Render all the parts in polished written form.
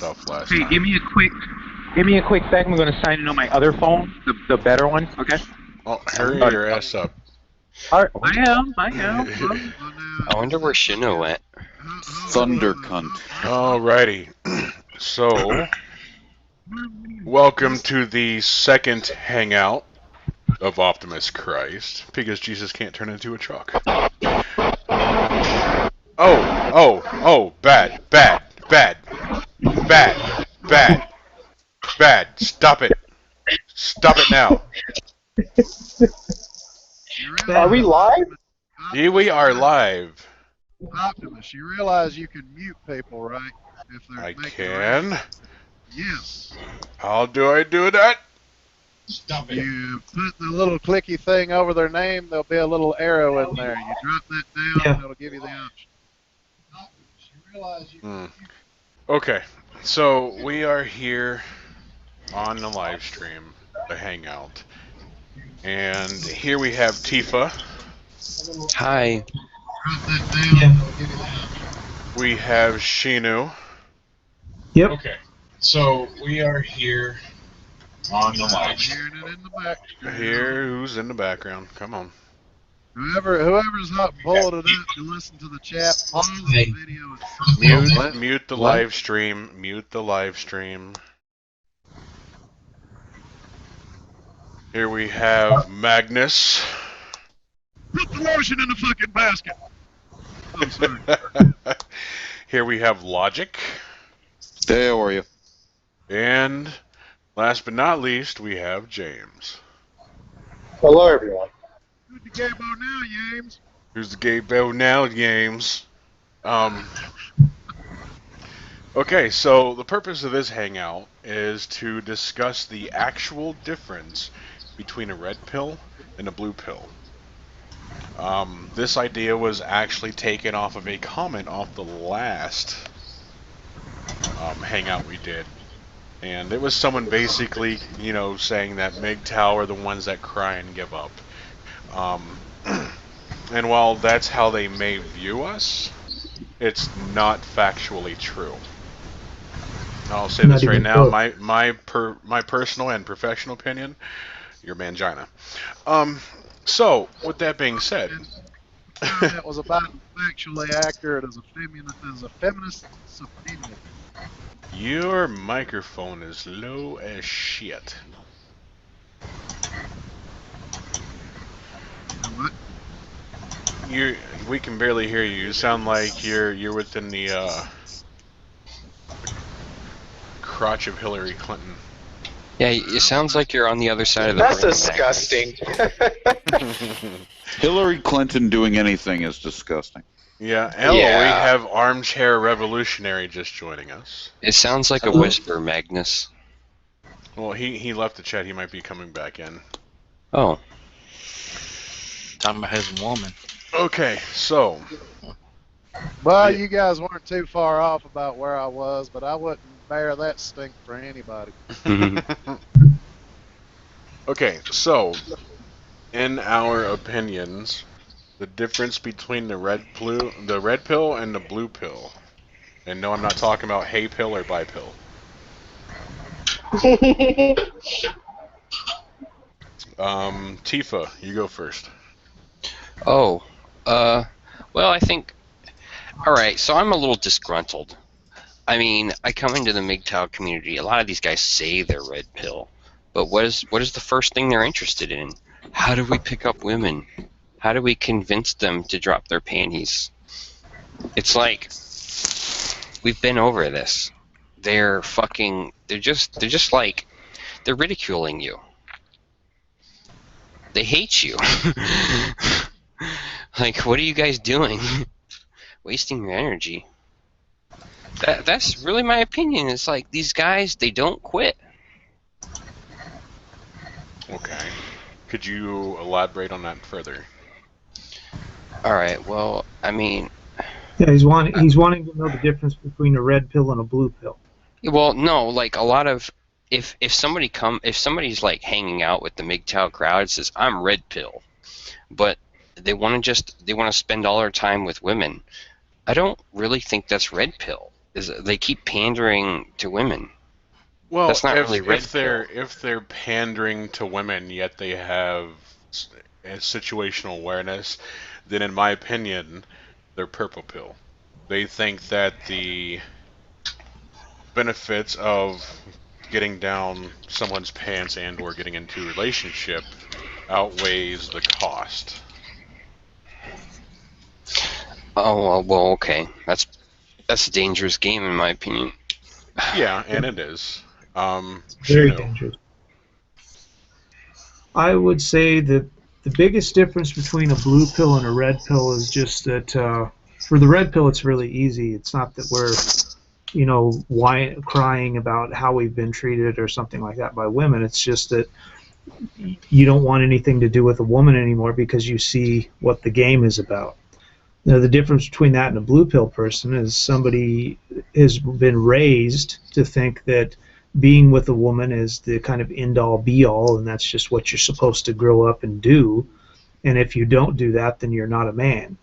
stuff last Hey, time. give me a quick second. I'm going to sign in on my other phone, the better one. Okay. Oh, hurry your ass up. All right, I am. I wonder where Shino went. Thunder cunt. Alrighty. So, welcome to the second hangout of Optimus Christ, because Jesus can't turn into a truck. Oh, bad. Stop it. Stop it now. Are we live? Here we are live. Optimus, you realize you can mute people, right? If they're I making can. Yes. How do I do that? Stop it. You put the little clicky thing over their name, there'll be a little arrow in there. You drop that down, and it'll give you the option. Optimus, you realize you can mute. Okay, so we are here on the live stream, the hangout. And here we have Tifa. Hi. Drop that down, it'll give you the option. We have Shinu. Yep. Okay, so we are here on the live stream. Hearing it in the background. Here, who's in the background? Come on. Whoever's not pulled it up to listen to the chat, pause the video. Mute the live stream. Mute the live stream. Here we have Magnus. Put the lotion in the fucking basket. Oh, sorry. Here we have Logic. Hey, how are you? And last but not least, we have James. Hello, everyone. Who's the gay boy now, James? Who's the gay boy now, James? Okay, so the purpose of this hangout is to discuss the actual difference between a red pill and a blue pill. This idea was actually taken off of a comment off the last hangout we did. And it was someone basically, saying that MGTOW are the ones that cry and give up. And while that's how they may view us, it's not factually true. I'll say this right now, my personal and professional opinion, you're mangina. So, with that being said... That was about factually accurate as a feminist opinion. Your microphone is low as shit. What? We can barely hear you. You sound like you're within the crotch of Hillary Clinton. Yeah, it sounds like you're on the other side of the That's brain. disgusting. Hillary Clinton doing anything is disgusting. Yeah, Yeah. we have Armchair Revolutionary just joining us. It sounds like a whisper, Magnus. Well, he left the chat. He might be coming back in. Oh. Talking about his woman. Okay, so... Well, you guys weren't too far off about where I was, but I wouldn't bear that stink for anybody. Okay, so, in our opinions, the difference between the red pill and the blue pill. And no, I'm not talking about hay pill or bi pill. Tifa, you go first. Oh. Well, I think... Alright, so I'm a little disgruntled. I mean, I come into the MGTOW community, a lot of these guys say they're red pill, but what is the first thing they're interested in? How do we pick up women? How do we convince them to drop their panties? It's like, we've been over this. They're just like, they're ridiculing you. They hate you. Like, what are you guys doing? Wasting your energy. That's really my opinion. It's like, these guys, they don't quit. Okay. Could you elaborate on that further? Alright, well, I mean... Yeah, he's wanting to know the difference between a red pill and a blue pill. Well, no, like, a lot of... If somebody's, like, hanging out with the MGTOW crowd, says, I'm red pill, but they want to spend all their time with women, I don't really think that's red pill. is they keep pandering to women. Well, That's not if really red if they're pandering to women, yet they have a situational awareness, then in my opinion, they're purple pill. They think that the benefits of getting down someone's pants and or getting into a relationship outweighs the cost. Oh well, okay. That's a dangerous game in my opinion. Yeah, and it is. Very Shino. dangerous. I would say that the biggest difference between a blue pill and a red pill is just that for the red pill, it's really easy. It's not that we're, crying about how we've been treated or something like that by women. It's just that you don't want anything to do with a woman anymore because you see what the game is about. Now, the difference between that and a blue pill person is somebody has been raised to think that being with a woman is the kind of end all be all, and that's just what you're supposed to grow up and do. And if you don't do that, then you're not a man.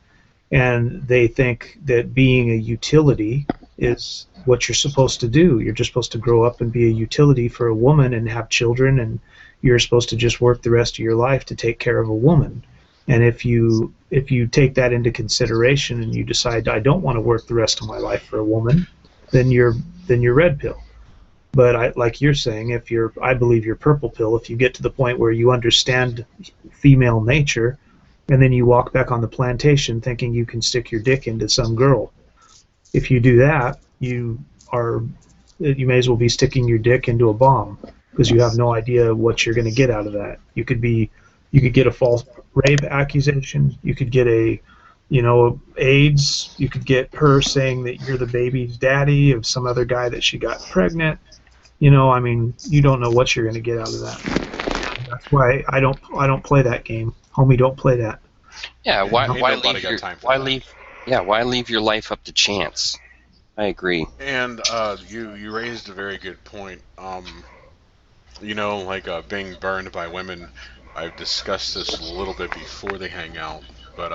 And they think that being a utility is what you're supposed to do. You're just supposed to grow up and be a utility for a woman and have children, and you're supposed to just work the rest of your life to take care of a woman. And if you take that into consideration and you decide I don't want to work the rest of my life for a woman, then you're red pill. But like you're saying, I believe you're purple pill. If you get to the point where you understand female nature, and then you walk back on the plantation thinking you can stick your dick into some girl. If you do that, you may as well be sticking your dick into a bomb because you have no idea what you're going to get out of that. You could get a false rape accusation. You could get AIDS. You could get her saying that you're the baby's daddy of some other guy that she got pregnant. You don't know what you're going to get out of that. That's why I don't play that game. Homie, don't play that. Yeah, why leave your life up to chance? I agree. And you raised a very good point. Being burned by women. I've discussed this a little bit before they hang out, but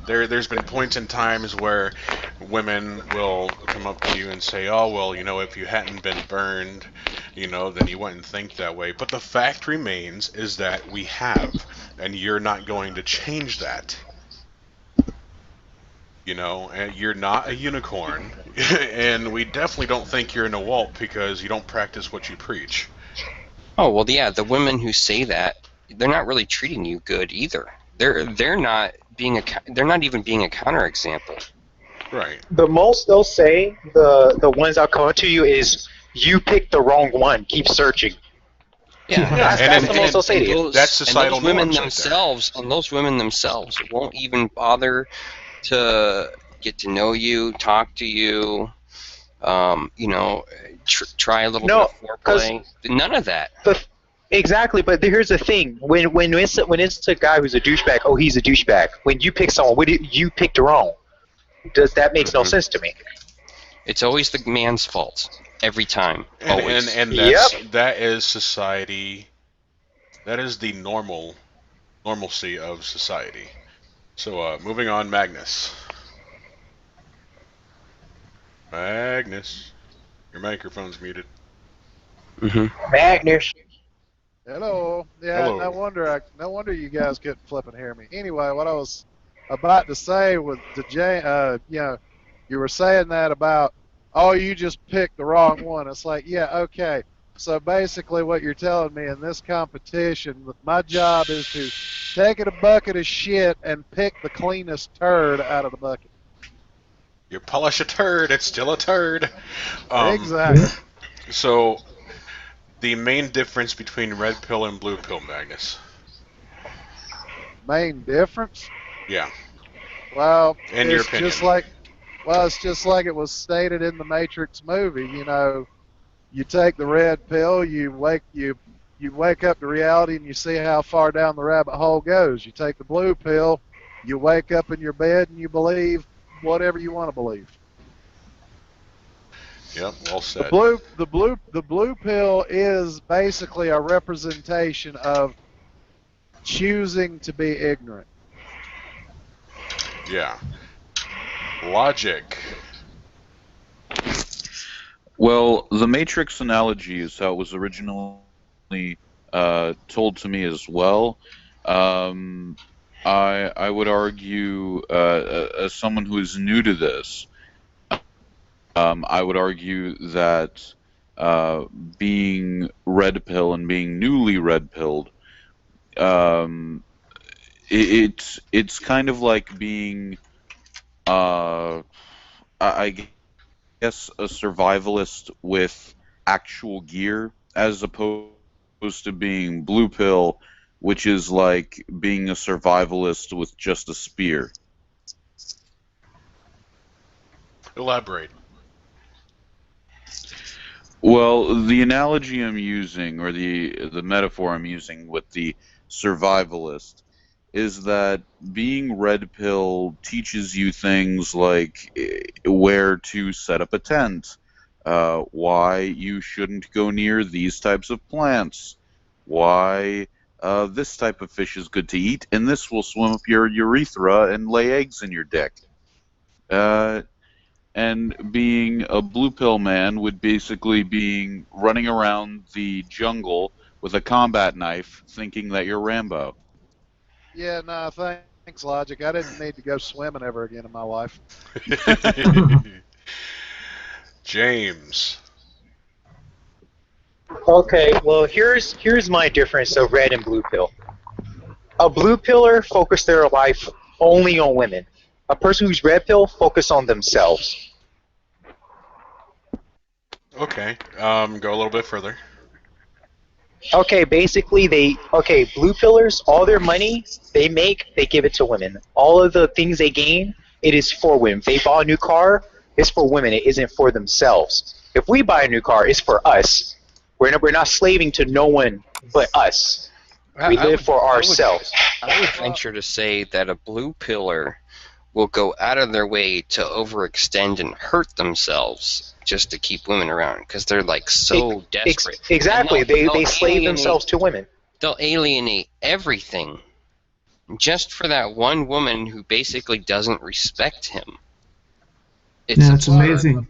there's been points in times where women will come up to you and say, "Oh, well, if you hadn't been burned, then you wouldn't think that way." But the fact remains is that we have, and you're not going to change that. And you're not a unicorn, and we definitely don't think you're an awalt because you don't practice what you preach. Oh well, yeah. The women who say that, they're not really treating you good either. They're not even being a counterexample. Right. The most they'll say, the ones that'll come up to you is, "You picked the wrong one. Keep searching." Yeah, that's the most they'll say to you. That's societal and those women norms themselves won't even bother to get to know you, talk to you, try a little bit of foreplay. None of that. Exactly, but here's the thing: when it's a guy who's a douchebag, oh, he's a douchebag. When you pick someone, you picked wrong. That makes no sense to me. It's always the man's fault every time. Always. And that is society. That is the normalcy of society. So moving on, Magnus. Magnus, your microphone's muted. Magnus. Hello. Yeah. Hello. No wonder you guys couldn't flip and hear me. Anyway, what I was about to say was you were saying that about, oh, you just picked the wrong one. It's like, yeah, okay. So basically, what you're telling me in this competition, my job is to take a bucket of shit and pick the cleanest turd out of the bucket. You polish a turd, it's still a turd. Exactly. So, the main difference between red pill and blue pill, Magnus. Main difference? Yeah. Well, in your opinion. It's just like it was stated in the Matrix movie. You take the red pill, you wake up to reality, and you see how far down the rabbit hole goes. You take the blue pill, you wake up in your bed, and you believe whatever you want to believe. Yep, well said. The blue pill is basically a representation of choosing to be ignorant. Yeah. Logic. Well, the Matrix analogy is how it was originally told to me as well. Um, I would argue, as someone who is new to this, I would argue that uh, being red pill and being newly red pilled, um, it's kind of like being, I guess, a survivalist with actual gear, as opposed to being blue pill, which is like being a survivalist with just a spear. Elaborate. Well, the analogy I'm using, or the metaphor I'm using with the survivalist, is that being red pill teaches you things like where to set up a tent, why you shouldn't go near these types of plants, why this type of fish is good to eat, and this will swim up your urethra and lay eggs in your dick. Uh, and being a blue pill man would basically be running around the jungle with a combat knife, thinking that you're Rambo. Yeah, no, thanks, Logic. I didn't need to go swimming ever again in my life. James. Okay, well here's my difference of red and blue pill. A blue pillar focus their life only on women. A person who's red pill focus on themselves. Okay. Go a little bit further. Okay, basically blue pillars, all their money they make, they give it to women. All of the things they gain, it is for women. If they buy a new car, it's for women, it isn't for themselves. If we buy a new car, it's for us. We're not slaving to no one but us. We live for ourselves. I would venture to say that a blue pillar will go out of their way to overextend and hurt themselves just to keep women around because they're like so desperate. Exactly. They slave themselves to women. They'll alienate everything just for that one woman who basically doesn't respect him. It's amazing.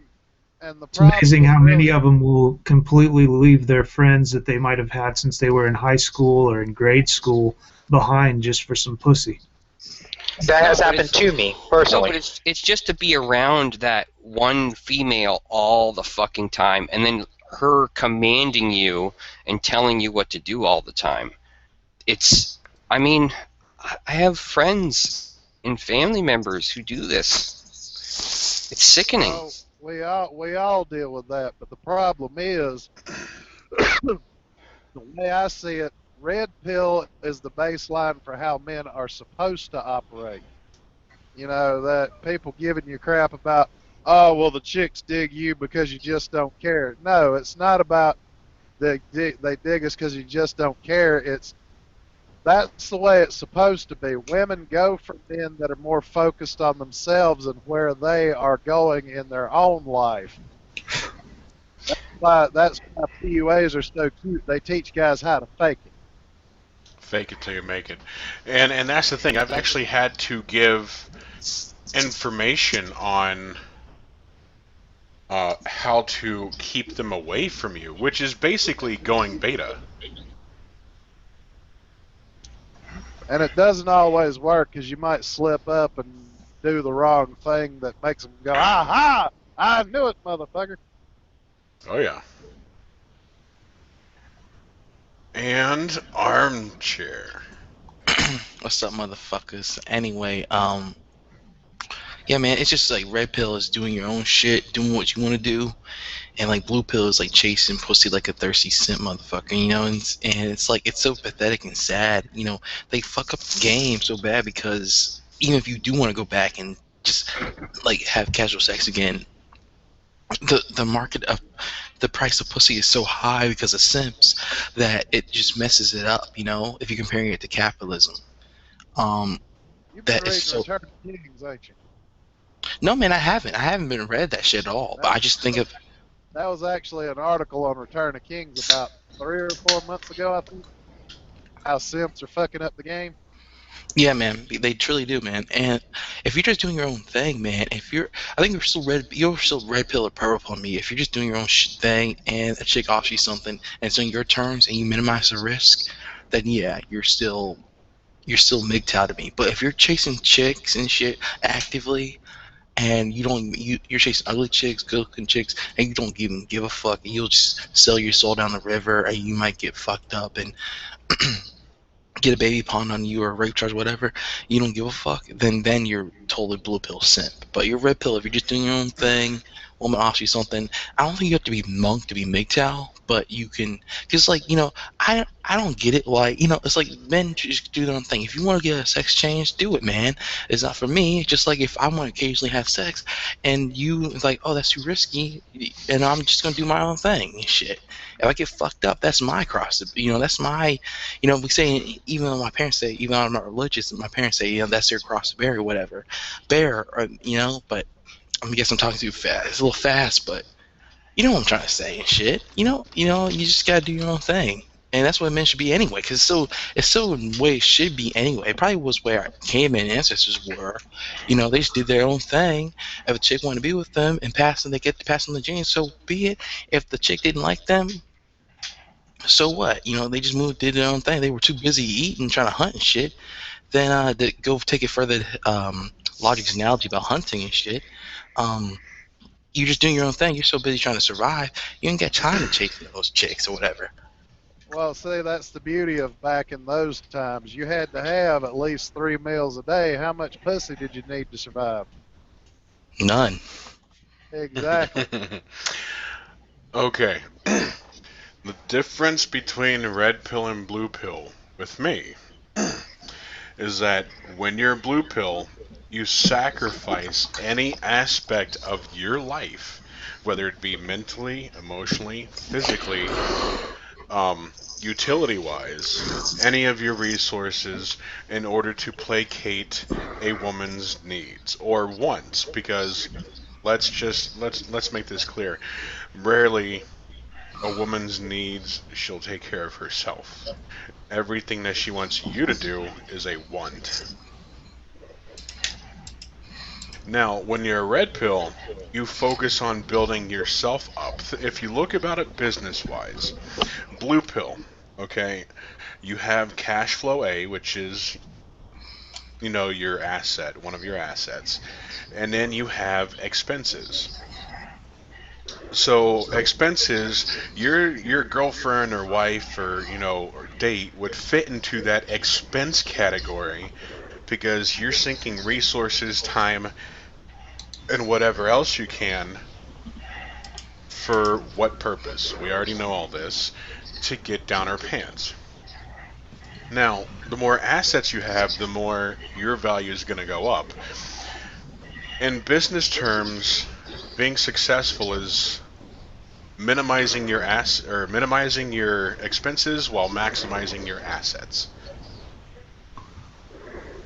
It's amazing how many of them will completely leave their friends that they might have had since they were in high school or in grade school behind just for some pussy. That has happened to me, personally. No, but it's just to be around that one female all the fucking time, and then her commanding you and telling you what to do all the time. I have friends and family members who do this. It's sickening. Well, we all deal with that, but the problem is, the way I see it, red pill is the baseline for how men are supposed to operate. You know, that people giving you crap about, oh, well, the chicks dig you because you just don't care. No, it's not about they dig us because you just don't care. That's the way it's supposed to be. Women go for men that are more focused on themselves and where they are going in their own life. That's why PUAs are so cute. They teach guys how to fake it. Fake it till you make it. And that's the thing. I've actually had to give information on how to keep them away from you, which is basically going beta. And it doesn't always work because you might slip up and do the wrong thing that makes them go, aha! I knew it, motherfucker. Oh, yeah. And Armchair. What's up, motherfuckers? Anyway, yeah, man, it's just like red pill is doing your own shit, doing what you want to do, and like blue pill is like chasing pussy like a thirsty simp motherfucker, you know, and it's like it's so pathetic and sad, you know. They fuck up the game so bad because even if you do want to go back and just like have casual sex again, the market of the price of pussy is so high because of simps that it just messes it up, you know, if you're comparing it to capitalism. You've been That is reading so. Return of the Kings, ain't you? No, man, I haven't been read that shit at all. But I just think of. That was actually an article on Return of Kings about 3 or 4 months ago, I think. How simps are fucking up the game. Yeah, man, they truly do, man. And if you're just doing your own thing, man, I think you're still red pill or purple on me. If you're just doing your own thing and a chick offers you something and it's on your terms and you minimize the risk, then yeah, you're still MGTOW to me. But if you're chasing chicks and shit actively and you're chasing ugly chicks, good looking chicks, and you don't even give a fuck, and you'll just sell your soul down the river, and you might get fucked up and get a baby pawned on you or a rape charge, whatever, you don't give a fuck, then you're totally blue pill simp. But you're red pill if you're just doing your own thing. Woman offers you something. I don't think you have to be monk to be MGTOW, but you can, because like I don't get it. Like it's like men just do their own thing. If you want to get a sex change, do it, man. It's not for me. Just like if I want to occasionally have sex, and you it's like, oh, that's too risky, and I'm just gonna do my own thing and shit. If I get fucked up, that's my cross. That's my we say, even though my parents say, even though I'm not religious, my parents say, that's their cross to bear or whatever. Bear, or, but I guess I'm talking too fast. It's a little fast, but you know what I'm trying to say and shit. You just gotta do your own thing. And that's what men should be anyway, because it's so the way it should be anyway. It probably was where caveman ancestors were. They just did their own thing. If a chick wanted to be with them and pass them, they get to pass them the genes, so be it. If the chick didn't like them, so what? They just moved, did their own thing. They were too busy eating, trying to hunt and shit. Then to go take it further, logic's analogy about hunting and shit. You're just doing your own thing. You're so busy trying to survive, you ain't got time to chase those chicks or whatever. Well, see, that's the beauty of back in those times. You had to have at least 3 meals a day. How much pussy did you need to survive? None. Exactly. Okay. The difference between red pill and blue pill with me is that when you're blue pill, you sacrifice any aspect of your life, whether it be mentally, emotionally, physically, utility-wise, any of your resources in order to placate a woman's needs or wants. Because let's make this clear. Rarely a woman's needs, she'll take care of herself. Everything that she wants you to do is a want. Now, when you're a red pill, you focus on building yourself up. If you look about it business-wise, blue pill, okay, you have cash flow A, which is, your asset, one of your assets, and then you have expenses. So expenses, your girlfriend or wife or date would fit into that expense category because you're sinking resources, time, and whatever else you can for what purpose? We already know all this, to get down our pants. Now, the more assets you have, the more your value is going to go up. In business terms, being successful is minimizing your minimizing your expenses while maximizing your assets.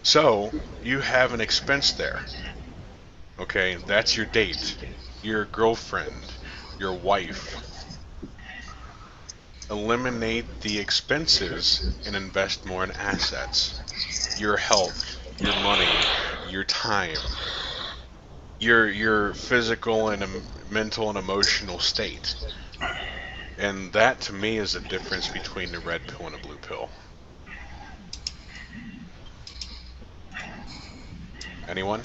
So you have an expense there. Okay, that's your date, your girlfriend, your wife. Eliminate the expenses and invest more in assets. Your health, your money, your time, your physical and mental and emotional state. And that to me is the difference between the red pill and a blue pill. Anyone?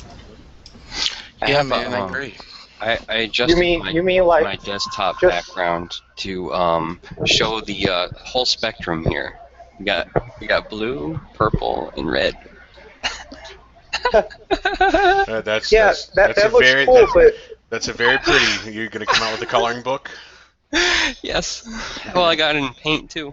Yeah, man, I agree. I adjusted You mean like my desktop just background to show the whole spectrum here. We got blue, purple, and red. That's that a looks very cool, but that's a very pretty. You're gonna come out with a coloring book? Yes. Well, I got it in paint too.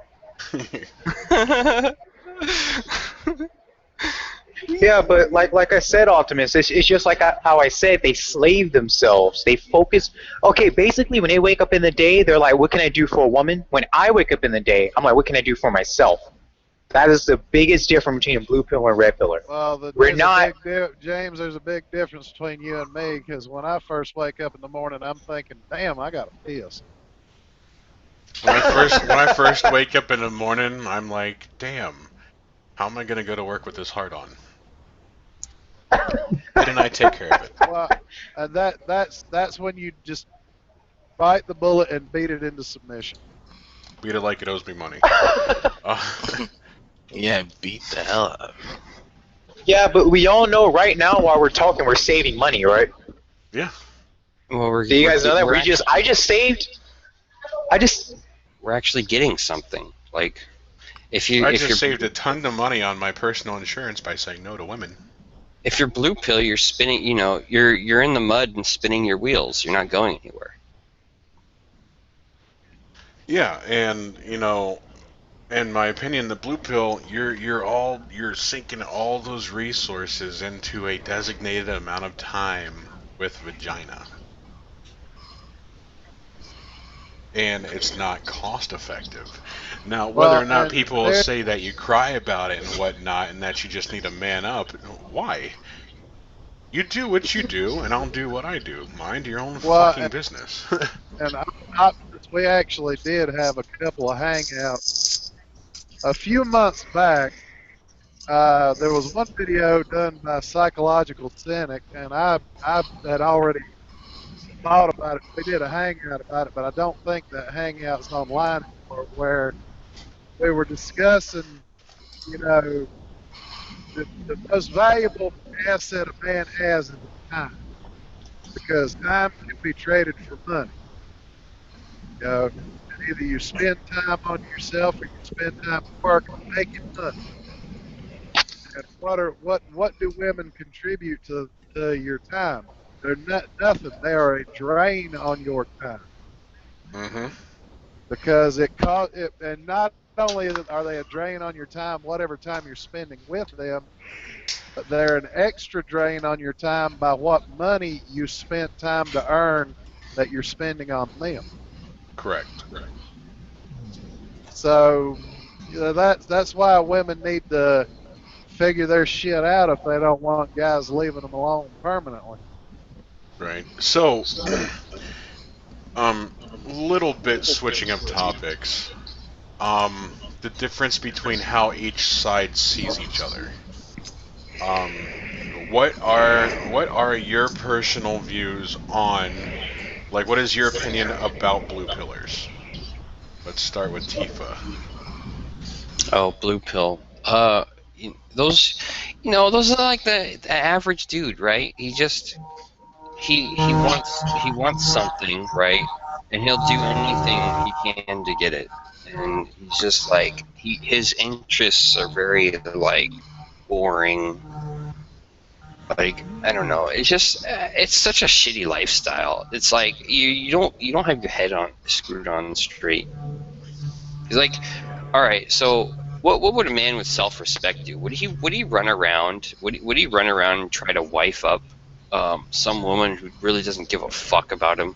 yeah, but like I said, Optimus, it's just like how I said, they slave themselves. They focus. Okay, basically, when they wake up in the day, they're like, "What can I do for a woman?" When I wake up in the day, I'm like, "What can I do for myself?" That is the biggest difference between a blue pill and a red pillar. Well, James, there's a big difference between you and me, because when I first wake up in the morning, I'm thinking, damn, I got to piss. When I first wake up in the morning, I'm like, damn, How am I going to go to work with this heart on? Why didn't I take care of it? Well, and that's when you just bite the bullet and beat it into submission. Beat it like it owes me money. Yeah, beat the hell out of it. Yeah, but we all know right now while we're talking, we're saving money, right? Yeah. Well, Do you guys know that? We're actually getting something. Like, I just saved a ton of money on my personal insurance by saying no to women. If you're blue pill, you're spinning. You know, you're in the mud and spinning your wheels. You're not going anywhere. Yeah, and in my opinion, the blue pill, you're sinking all those resources into a designated amount of time with vagina. And it's not cost effective. Now, whether or not people say that you cry about it and whatnot, and that you just need to man up, why? You do what you do, and I'll do what I do. Mind your own fucking business. And we actually did have a couple of hangouts. A few months back, there was one video done by Psychological Cynic, and I had already thought about it. We did a hangout about it, but I don't think that hangout's online anymore, where we were discussing, the most valuable asset a man has is time, because time can be traded for money. Either you spend time on yourself or you spend time working, making money. And what do women contribute to your time? They're nothing. They are a drain on your time. Mm-hmm. Because and not only are they a drain on your time, whatever time you're spending with them, but they're an extra drain on your time by what money you spent time to earn that you're spending on them. Correct. So, that's why women need to figure their shit out if they don't want guys leaving them alone permanently. Right. So, little bit switching up topics. The difference between how each side sees each other. What are your personal views on, like, what is your opinion about blue pillars? Let's start with Tifa. Oh, blue pill. Those are like the average dude, right? He wants something, right? And he'll do anything he can to get it. And he's just like, his interests are very, like, boring. Like, I don't know. It's just, it's such a shitty lifestyle. It's like you don't have your head screwed on straight. He's like, all right, so what would a man with self-respect do? Would he run around? Would he run around and try to wife up some woman who really doesn't give a fuck about him?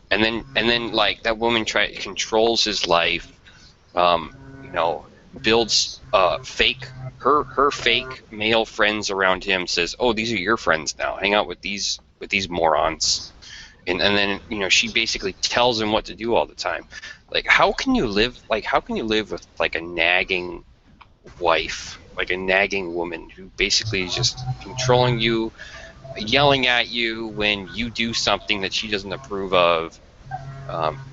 And then like that woman controls his life. Builds fake her fake male friends around him. Says, oh, these are your friends now. Hang out with these morons. And then she basically tells him what to do all the time. Like, how can you live with like a nagging wife, like a nagging woman who basically is just controlling you, yelling at you when you do something that she doesn't approve of,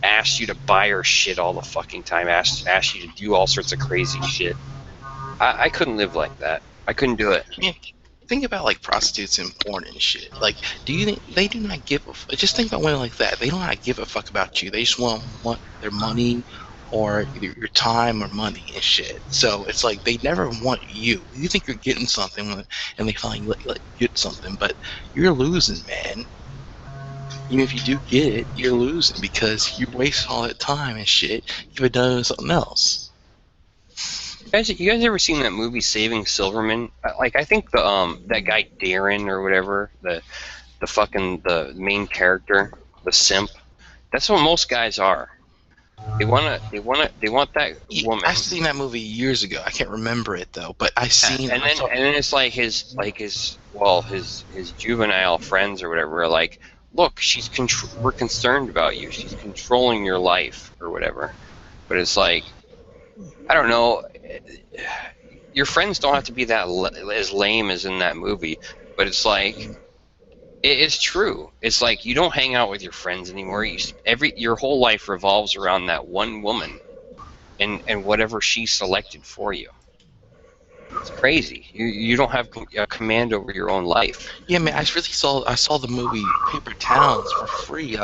asks you to buy her shit all the fucking time, asks you to do all sorts of crazy shit. I couldn't live like that. I couldn't do it. I mean, think about like prostitutes and porn and shit. Like, do you think they do not give a just think about women like that? They don't give a fuck about you. They just want their money, or either your time or money and shit. So it's like they never want you. You think you're getting something, and they finally let you get something, but you're losing, man. Even if you do get it, you're losing because you waste all that time and shit. You could have done something else. You guys ever seen that movie Saving Silverman? Like, I think that guy Darren or whatever, the main character, the simp. That's what most guys are. They want that woman. I've seen that movie years ago. I can't remember it though, but I've seen it. And then it's like his juvenile friends or whatever are like, look, we're concerned about you. She's controlling your life or whatever. But it's like, I don't know. your friends don't have to be that as lame as in that movie, but it's like it's true. It's like you don't hang out with your friends anymore. Your whole life revolves around that one woman, and whatever she selected for you. It's crazy. You don't have a command over your own life. Yeah, man, I saw the movie Paper Towns for free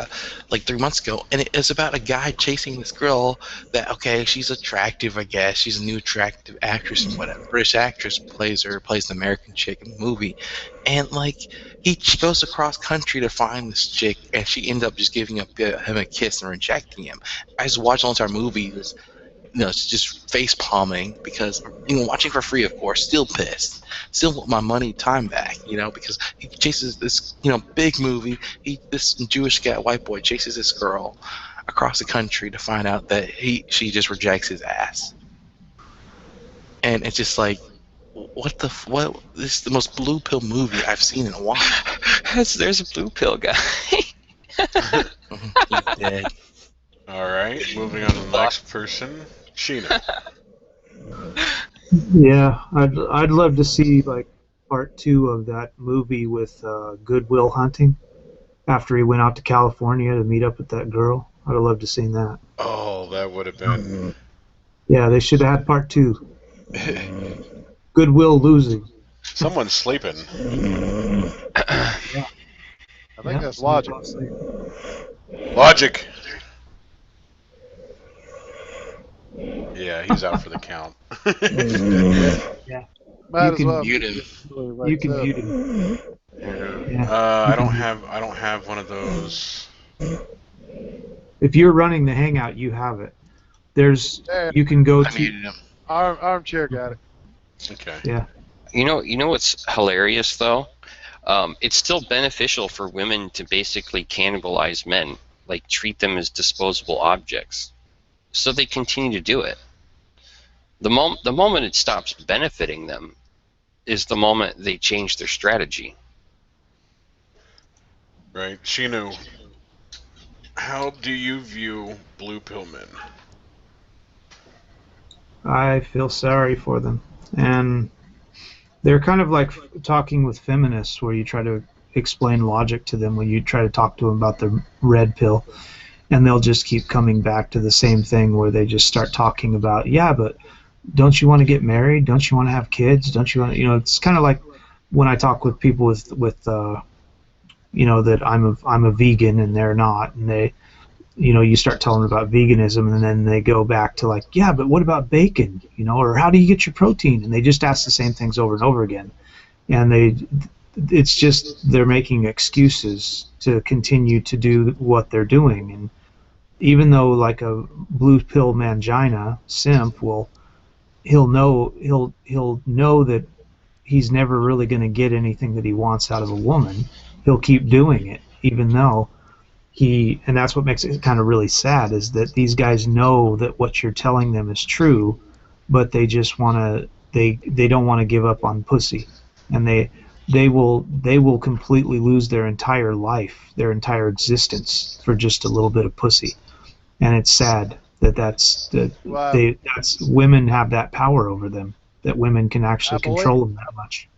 like 3 months ago, and it's about a guy chasing this girl that, okay, she's attractive, I guess. She's a new attractive actress and whatever. British actress plays an American chick in the movie. And, like, he goes across country to find this chick, and she ends up just giving him a kiss and rejecting him. I just watched the entire movie. It's just face palming because, watching for free, of course, still pissed. Still want my money time back, because he chases this, big movie. This Jewish guy, white boy, chases this girl across the country to find out that she just rejects his ass. And it's just like, what? This is the most blue pill movie I've seen in a while. There's a blue pill guy. He's dead. All right, moving on to the next person, Sheena. Yeah, I'd love to see like part 2 of that movie with Good Will Hunting after he went out to California to meet up with that girl. I'd have loved to seen that. Oh, that would have been. Yeah, they should have had part 2. Good Will losing. Someone's sleeping. I think that's Logic. Logic. Yeah, he's out for the count. Yeah. Might You as can well. mute him. You can mute him. Yeah. I don't have one of those. If you're running the Hangout, you have it. Yeah. You can go I to. muted him. Armchair got it. Okay. Yeah. You know what's hilarious though? It's still beneficial for women to basically cannibalize men, like treat them as disposable objects. So they continue to do it. The moment it stops benefiting them is the moment they change their strategy. Right. Shinu, how do you view blue pill men? I feel sorry for them. And they're kind of like talking with feminists where you try to explain logic to them when you try to talk to them about the red pill. And they'll just keep coming back to the same thing where they just start talking about, yeah, but don't you want to get married? Don't you want to have kids? Don't you want to, it's kind of like when I talk with people with that I'm a vegan and they're not, and they, you start telling them about veganism and then they go back to like, yeah, but what about bacon? Or how do you get your protein? And they just ask the same things over and over again. And it's just they're making excuses to continue to do what they're doing. And even though like a blue pill mangina simp he'll know that he's never really going to get anything that he wants out of a woman. He'll keep doing it, even though and that's what makes it kind of really sad, is that these guys know that what you're telling them is true, but they just they don't want to give up on pussy, and they will completely lose their entire life, their entire existence for just a little bit of pussy. And it's sad that's women have that power over them, that women can actually control them that much.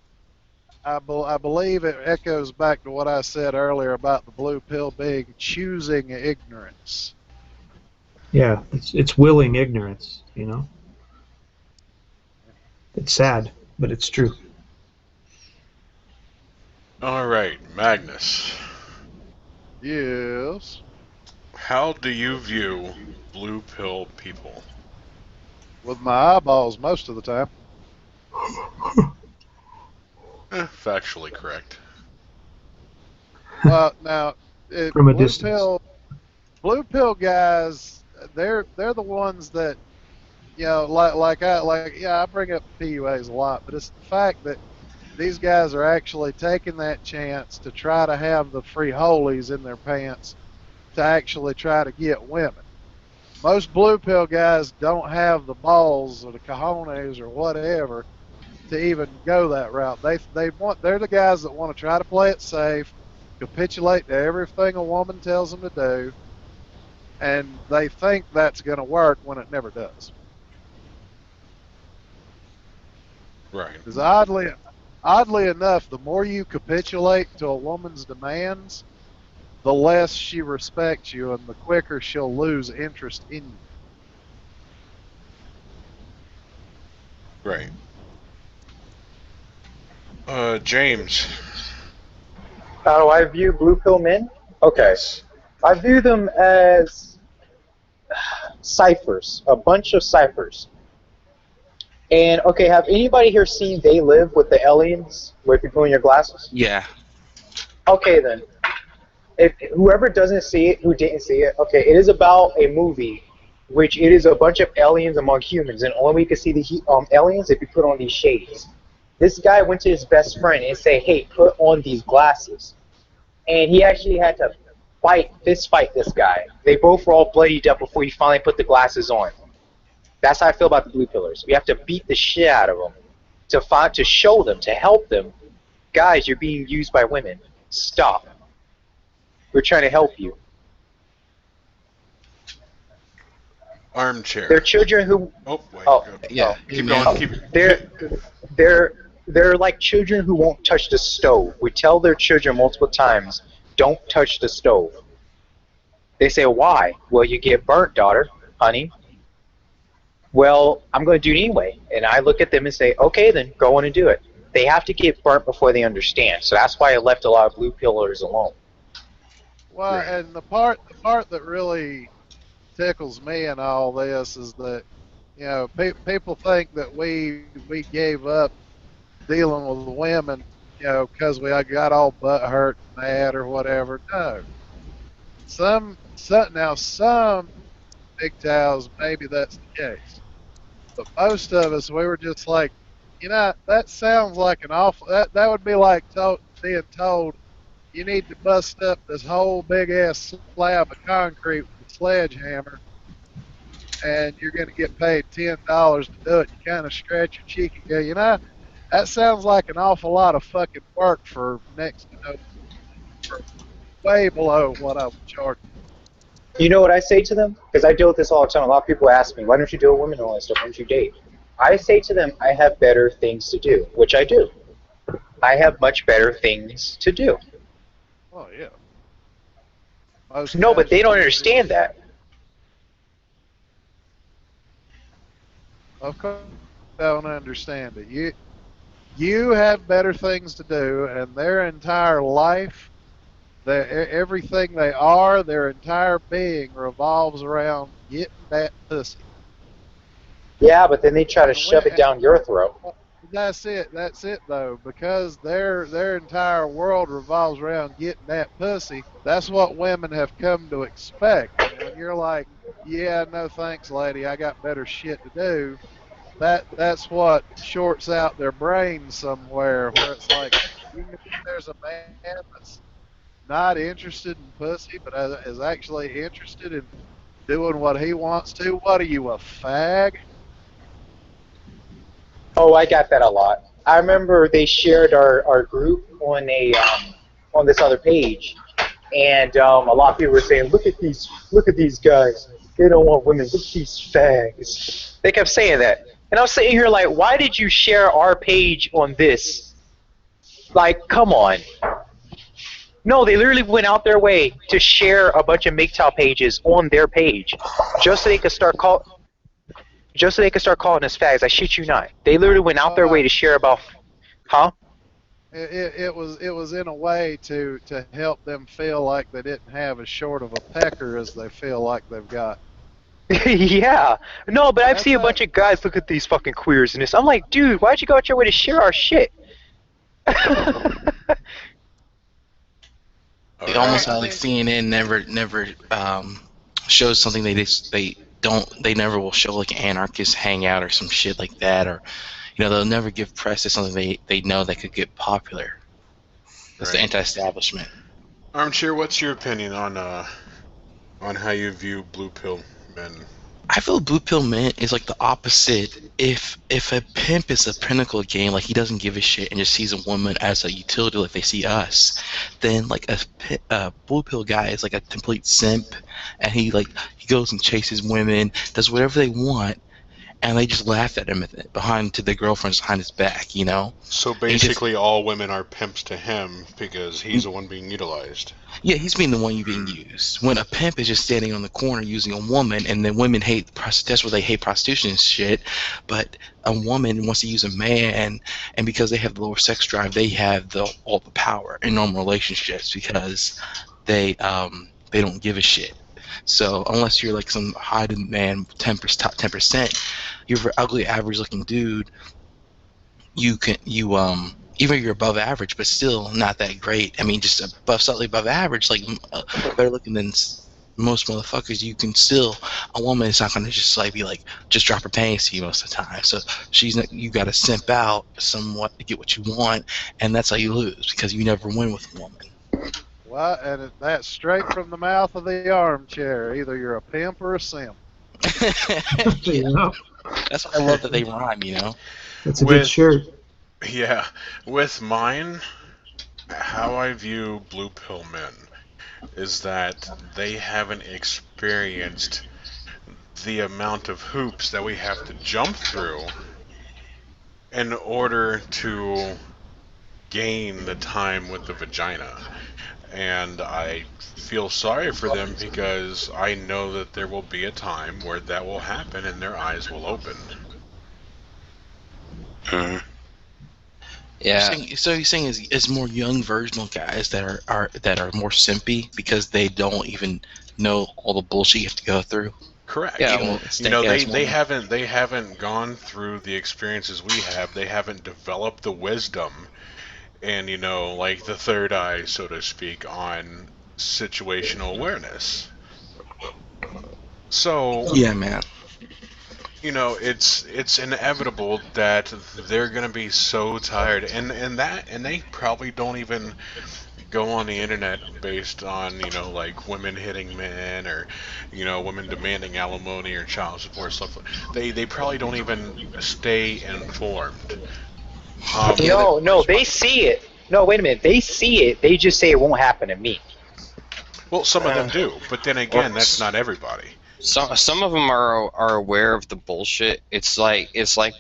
I believe it echoes back to what I said earlier about the blue pill being choosing ignorance. Yeah, it's willing ignorance, It's sad, but it's true. All right, Magnus. Yes. How do you view blue pill people? With my eyeballs most of the time. Factually correct. Now, From a distance. Blue pill guys, they're the ones that, I bring up PUAs a lot, but it's the fact that these guys are actually taking that chance to try to have the free holies in their pants to actually try to get women. Most blue pill guys don't have the balls or the cojones or whatever to even go that route. They're the guys that want to try to play it safe, capitulate to everything a woman tells them to do, and they think that's going to work when it never does. Right. Because oddly enough, the more you capitulate to a woman's demands, the less she respects you, and the quicker she'll lose interest in you. Right. James. How do I view blue pill men? Okay. Yes. I view them as ciphers, a bunch of ciphers. And okay, have anybody here seen They Live with the aliens, where if you put on your glasses? Yeah. Okay then. If whoever doesn't see it, who didn't see it, okay, it is about a movie, which it is a bunch of aliens among humans, and only we can see the aliens if you put on these shades. This guy went to his best friend and said, "Hey, put on these glasses," and he actually had to fist fight this guy. They both were all bloodied up before he finally put the glasses on. That's how I feel about the blue pillars. We have to beat the shit out of them to show them, to help them. Guys, you're being used by women. Stop. We're trying to help you. Armchair. They're children who. Oh, wait. Oh, Yeah. Keep man. going. They're like children who won't touch the stove. We tell their children multiple times, don't touch the stove. They say, why? Well, you get burnt, daughter, honey. Well, I'm going to do it anyway. And I look at them and say, okay, then go on and do it. They have to get burnt before they understand. So that's why I left a lot of blue pillars alone. Well, Right. and the part that really tickles me in all this is that, you know, people think that we gave up dealing with women, you know, because we got all butthurt and mad or whatever. No, some MGTOWs maybe that's the case, but most of us we were just like, you know, that sounds like an awful. That would be like being told you need to bust up this whole big ass slab of concrete with a sledgehammer, and you're going to get paid $10 to do it. You kind of scratch your cheek and go, you know, that sounds like an awful lot of fucking work for next to no, for way below what I would charge. You know what I say to them? Because I deal with this all the time. A lot of people ask me, why don't you deal with women and all that stuff? Why don't you date? I say to them, I have better things to do, which I do. I have much better things to do. Oh yeah. No, but they don't understand that. Of course, they don't understand it. You have better things to do, and their entire life, everything they are, their entire being revolves around getting that pussy. Yeah, but then they try to shove it down your throat. That's it though, because their entire world revolves around getting that pussy. That's what women have come to expect. And you're like, yeah, no thanks, lady, I got better shit to do. That's what shorts out their brains somewhere, where it's like, even if there's a man that's not interested in pussy, but is actually interested in doing what he wants to, what are you, a fag? Oh, I got that a lot. I remember they shared our group on on this other page, and a lot of people were saying, look at these guys. They don't want women. Look at these fags. They kept saying that. And I was sitting here like, why did you share our page on this? Like, come on. No, they literally went out their way to share a bunch of MGTOW pages on their page, just so they could start calling us fags. I shit you not. They literally went out their way to share about, huh? It was in a way to help them feel like they didn't have as short of a pecker as they feel like they've got. Yeah. No, but I've seen a bunch of guys look at these fucking queers and this. I'm like, dude, why'd you go out your way to share our shit? They almost like CNN never shows something they never will show like an anarchist hangout or some shit like that, or they'll never give press to something they know that could get popular. That's the anti-establishment. Armchair, what's your opinion on how you view blue pill men? I feel blue pill men is like the opposite. If a pimp is a pinnacle game, like he doesn't give a shit and just sees a woman as a utility like they see us, then like a blue pill guy is like a complete simp, and he goes and chases women, does whatever they want, and they just laughed at him behind to their girlfriends behind his back, you know. So basically, all women are pimps to him because he's the one being utilized. Yeah, he's being the one being used. When a pimp is just standing on the corner using a woman, and then women hate that's where they hate prostitution and shit. But a woman wants to use a man, and because they have the lower sex drive, they have all the power in normal relationships because they don't give a shit. So unless you're like some high demand top 10%, you're an ugly average looking dude. Even you're above average, but still not that great. I mean, just slightly above average, like better looking than most motherfuckers. You can still, a woman is not gonna just like be like just drop her panties to you most of the time. So you got to simp out somewhat to get what you want, and that's how you lose because you never win with a woman. Well, and that's straight from the mouth of the armchair. Either you're a pimp or a simp. Yeah. That's why I love that they rhyme. You know, that's a good shirt. Yeah, with mine, how I view blue pill men is that they haven't experienced the amount of hoops that we have to jump through in order to gain the time with the vagina. And I feel sorry for them because I know that there will be a time where that will happen and their eyes will open. Yeah. So you're saying it's more young virginal guys that are more simpy because they don't even know all the bullshit you have to go through. Correct. Yeah, they haven't gone through the experiences we have. They haven't developed the wisdom and like the third eye, so to speak, on situational awareness. So yeah, man. It's inevitable that they're gonna be so tired, and they probably don't even go on the internet based on like women hitting men or women demanding alimony or child support stuff. They probably don't even stay informed. No, they see it. No, wait a minute. They see it. They just say it won't happen to me. Well, some of them do, but then again, that's not everybody. Some of them are aware of the bullshit. It's like they're like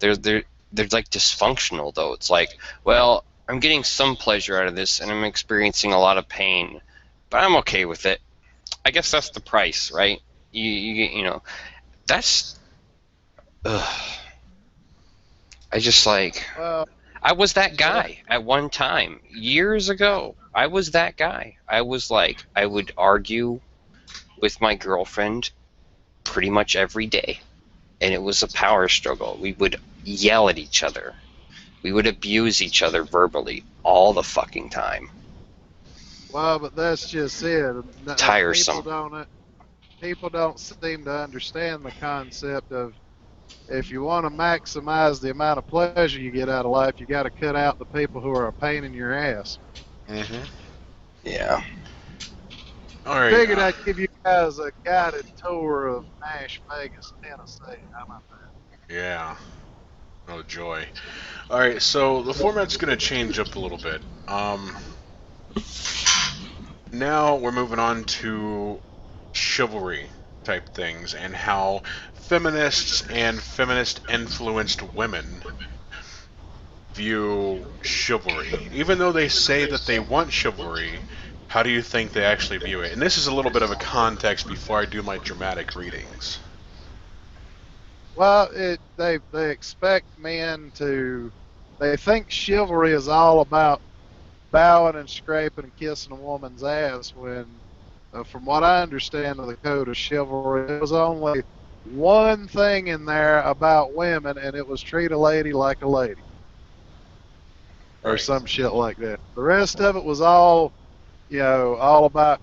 dysfunctional though. It's like, well, I'm getting some pleasure out of this and I'm experiencing a lot of pain, but I'm okay with it. I guess that's the price, right? That's I just like I was that guy at one time years ago. I was that guy. I was like, I would argue with my girlfriend pretty much every day, and it was a power struggle. We would yell at each other. We would abuse each other verbally all the fucking time. Well, but that's just it. Tiresome. People don't seem to understand the concept of if you want to maximize the amount of pleasure you get out of life, you got to cut out the people who are a pain in your ass. Mm-hmm. Yeah. All right. Figured I'd give you guys a guided tour of Nash Vegas, Tennessee. How about that? Yeah. Oh, joy. All right, so the format's going to change up a little bit. Now we're moving on to chivalry type things and how feminists and feminist-influenced women view chivalry. Even though they say that they want chivalry, how do you think they actually view it? And this is a little bit of a context before I do my dramatic readings. Well, they expect men to. They think chivalry is all about bowing and scraping and kissing a woman's ass. When, from what I understand of the code of chivalry, there was only one thing in there about women, and it was treat a lady like a lady, or some shit like that. The rest of it was all about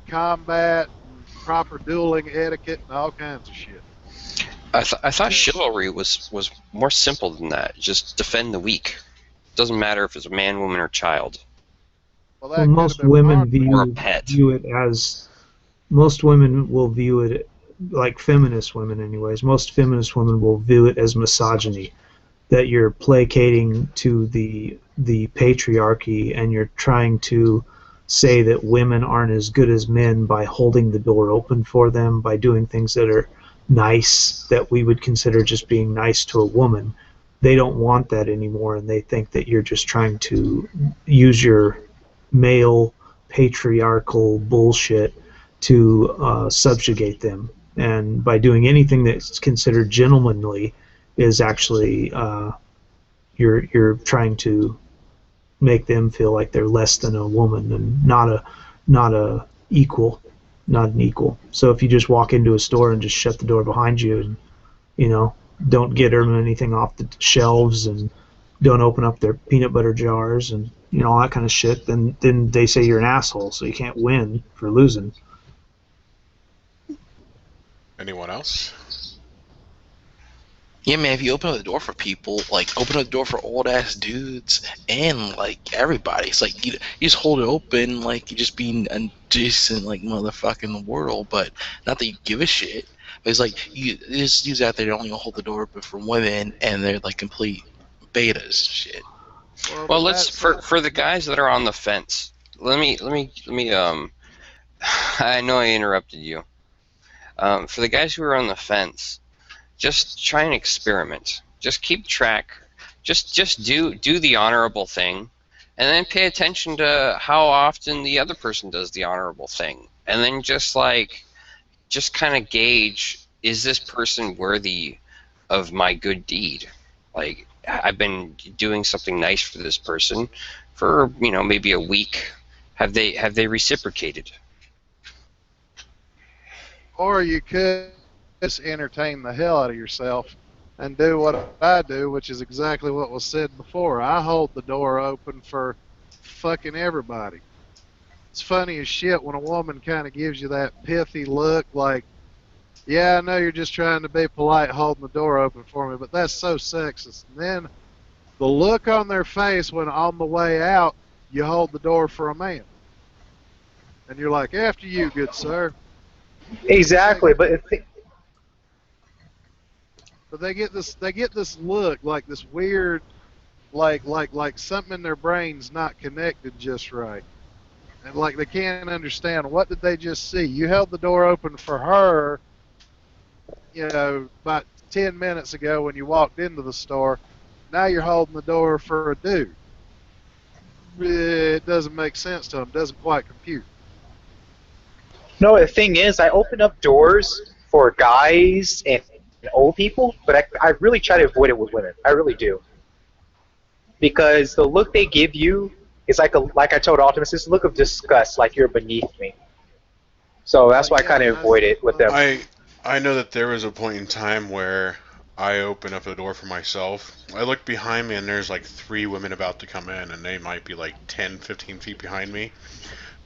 combat and proper dueling etiquette and all kinds of shit. I thought chivalry was more simple than that. Just defend the weak. Doesn't matter if it's a man, woman, or child. Well, most women view it as. Most women will view it like feminist women, anyways. Most feminist women will view it as misogyny, that you're placating to the patriarchy and you're trying to say that women aren't as good as men by holding the door open for them, by doing things that are nice that we would consider just being nice to a woman. They don't want that anymore, and they think that you're just trying to use your male patriarchal bullshit to subjugate them. And by doing anything that's considered gentlemanly is actually you're trying to make them feel like they're less than a woman and not an equal. So if you just walk into a store and just shut the door behind you and don't get them anything off the shelves and don't open up their peanut butter jars and all that kind of shit, then they say you're an asshole, so you can't win for losing. Anyone else? Yeah, man, if you open up the door for people, like, open up the door for old-ass dudes and, like, everybody. It's like, you just hold it open like you're just being a decent, like, motherfucker in the world, but not that you give a shit. But it's like, there's dudes out there that only gonna hold the door open for women, and they're, like, complete betas and shit. Well, let's, for the guys that are on the fence, let me, I know I interrupted you. For the guys who are on the fence, just try and experiment. Just keep track. Just do the honorable thing, and then pay attention to how often the other person does the honorable thing, and then just kind of gauge, is this person worthy of my good deed? Like, I've been doing something nice for this person for maybe a week. Have they reciprocated? Or you could just entertain the hell out of yourself and do what I do, which is exactly what was said before. I hold the door open for fucking everybody. It's funny as shit when a woman kind of gives you that pithy look like, yeah, I know you're just trying to be polite holding the door open for me, but that's so sexist. And then the look on their face when on the way out, you hold the door for a man. And you're like, after you, good sir. Exactly, but they get this look, like this weird, like something in their brain's not connected just right, and like they can't understand, what did they just see? You held the door open for her, about 10 minutes ago when you walked into the store. Now you're holding the door for a dude. It doesn't make sense to them. Doesn't quite compute. no, the thing is, I open up doors for guys and old people, but I really try to avoid it with women. I really do. Because the look they give you is like I told Optimus, it's a look of disgust, like you're beneath me. So that's why I kind of avoid it with them. I know that there was a point in time where I opened up the door for myself. I look behind me and there's like 3 women about to come in, and they might be like 10, 15 feet behind me.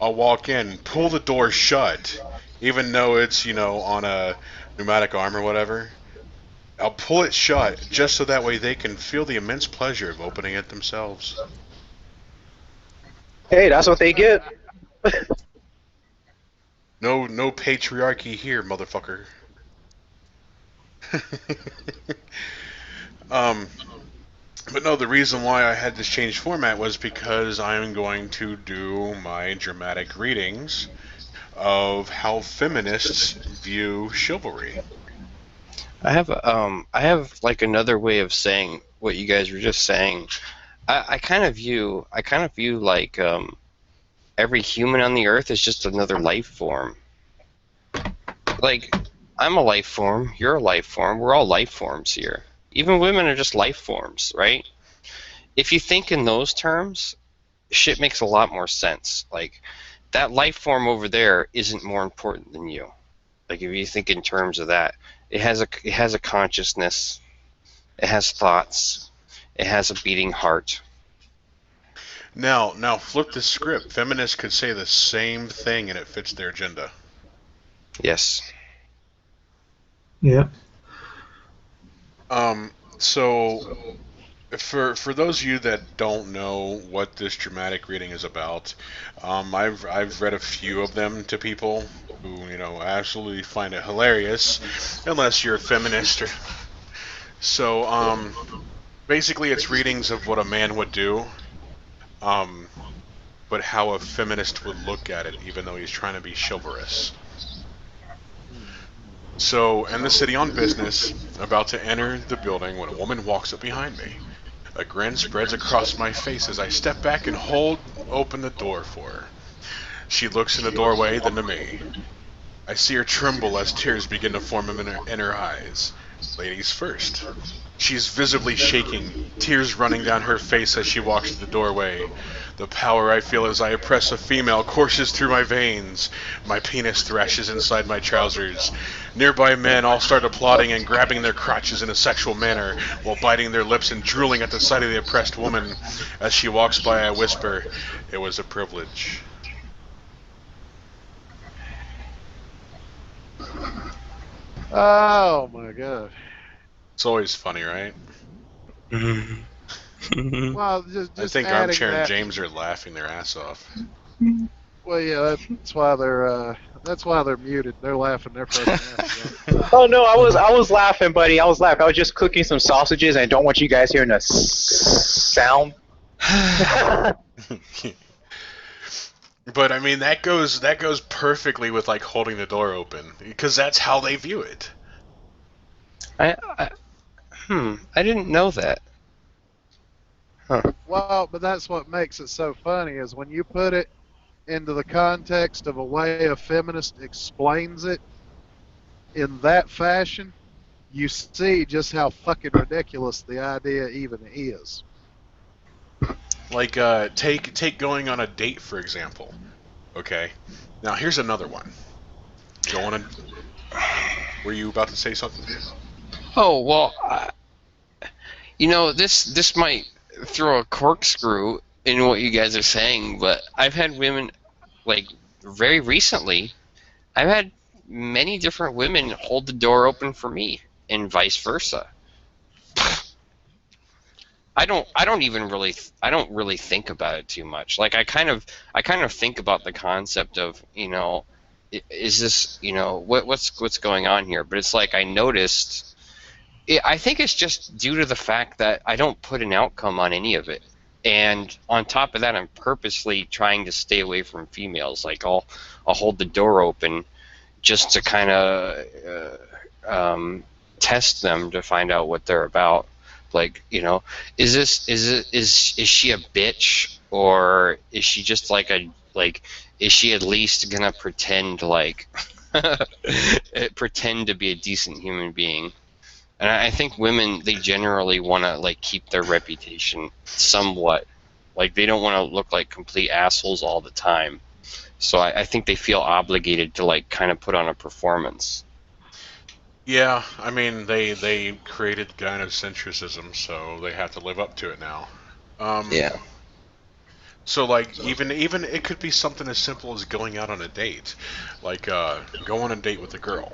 I'll walk in, pull the door shut, even though it's, on a pneumatic arm or whatever. I'll pull it shut just so that way they can feel the immense pleasure of opening it themselves. Hey, that's what they get. No patriarchy here, motherfucker. But no, the reason why I had this changed format was because I'm going to do my dramatic readings of how feminists view chivalry. I have like another way of saying what you guys were just saying. I kind of view like every human on the earth is just another life form. Like, I'm a life form, you're a life form, we're all life forms here. Even women are just life forms, right? If you think in those terms, shit makes a lot more sense. Like, that life form over there isn't more important than you. Like, if you think in terms of that, it has a consciousness, it has thoughts, it has a beating heart. Now flip the script. Feminists could say the same thing and it fits their agenda. Yes. Yeah. So for those of you that don't know what this dramatic reading is about, I've read a few of them to people who absolutely find it hilarious, unless you're a feminist. So basically, it's readings of what a man would do, but how a feminist would look at it, even though he's trying to be chivalrous. So, in the city on business, about to enter the building when a woman walks up behind me. A grin spreads across my face as I step back and hold open the door for her. She looks in the doorway, then to me. I see her tremble as tears begin to form in her eyes. Ladies first. She's visibly shaking, tears running down her face as she walks to the doorway. The power I feel as I oppress a female courses through my veins. My penis thrashes inside my trousers. Nearby men all start applauding and grabbing their crotches in a sexual manner while biting their lips and drooling at the sight of the oppressed woman. As she walks by, I whisper, "It was a privilege." Oh my god. It's always funny, right? Well, just I think adding Armchair and that. James are laughing their ass off. Well, yeah, that's why they're muted. They're laughing their fucking ass off. Oh no, I was laughing, buddy. I was laughing. I was just cooking some sausages, and I don't want you guys hearing the sound. But I mean, that goes perfectly with like holding the door open, because that's how they view it. I didn't know that. Huh. Well, but that's what makes it so funny is when you put it into the context of a way a feminist explains it in that fashion, you see just how fucking ridiculous the idea even is. Like, take going on a date, for example. Okay. Now, here's another one. Were you about to say something? Oh, well, this might throw a corkscrew in what you guys are saying, but I've had women, like, very recently, I've had many different women hold the door open for me, and vice versa. I don't really think about it too much. Like, I kind of think about the concept of, is this, what's going on here? But it's like I noticed. I think it's just due to the fact that I don't put an outcome on any of it, and on top of that, I'm purposely trying to stay away from females. Like, I'll hold the door open just to kind of test them to find out what they're about. Like, is she a bitch, or is she just is she at least gonna pretend pretend to be a decent human being? And I think women, they generally want to keep their reputation somewhat. Like, they don't want to look like complete assholes all the time. So I think they feel obligated to kind of put on a performance. Yeah, I mean, they created gynocentrism, so they have to live up to it now. Yeah. So, even it could be something as simple as going out on a date. Like, go on a date with a girl.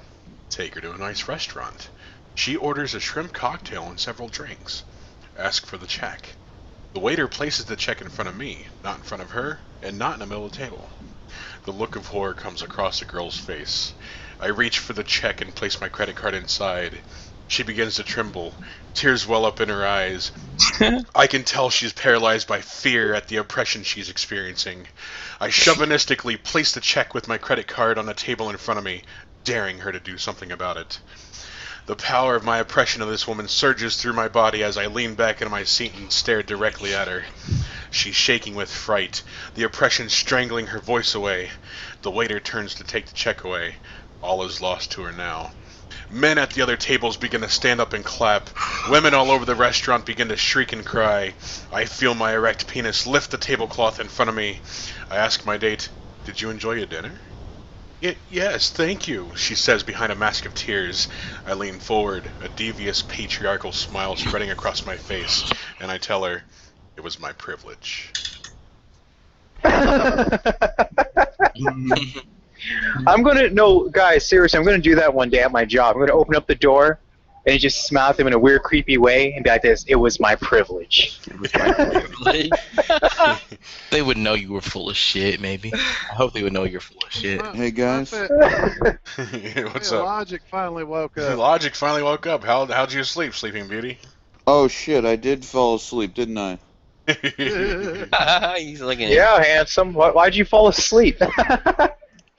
Take her to a nice restaurant. She orders a shrimp cocktail and several drinks. Ask for the check. The waiter places the check in front of me, not in front of her, and not in the middle of the table. The look of horror comes across the girl's face. I reach for the check and place my credit card inside. She begins to tremble. Tears well up in her eyes. I can tell she's paralyzed by fear at the oppression she's experiencing. I chauvinistically place the check with my credit card on the table in front of me, daring her to do something about it. The power of my oppression of this woman surges through my body as I lean back in my seat and stare directly at her. She's shaking with fright, the oppression strangling her voice away. The waiter turns to take the check away. All is lost to her now. Men at the other tables begin to stand up and clap. Women all over the restaurant begin to shriek and cry. I feel my erect penis lift the tablecloth in front of me. I ask my date, "Did you enjoy your dinner?" Yes, thank you," she says behind a mask of tears. I lean forward, a devious patriarchal smile spreading across my face, and I tell her, "It was my privilege." Guys, seriously, I'm gonna do that one day at my job. I'm gonna open up the door and just smile at them in a weird, creepy way and be like this, "It was my privilege." They would know you were full of shit, maybe. I hope they would know you're full of shit. Hey, guys. What's up? Logic finally woke up. Logic finally woke up. How'd you sleep, Sleeping Beauty? Oh, shit, I did fall asleep, didn't I? He's looking. Yeah, handsome. Why'd you fall asleep?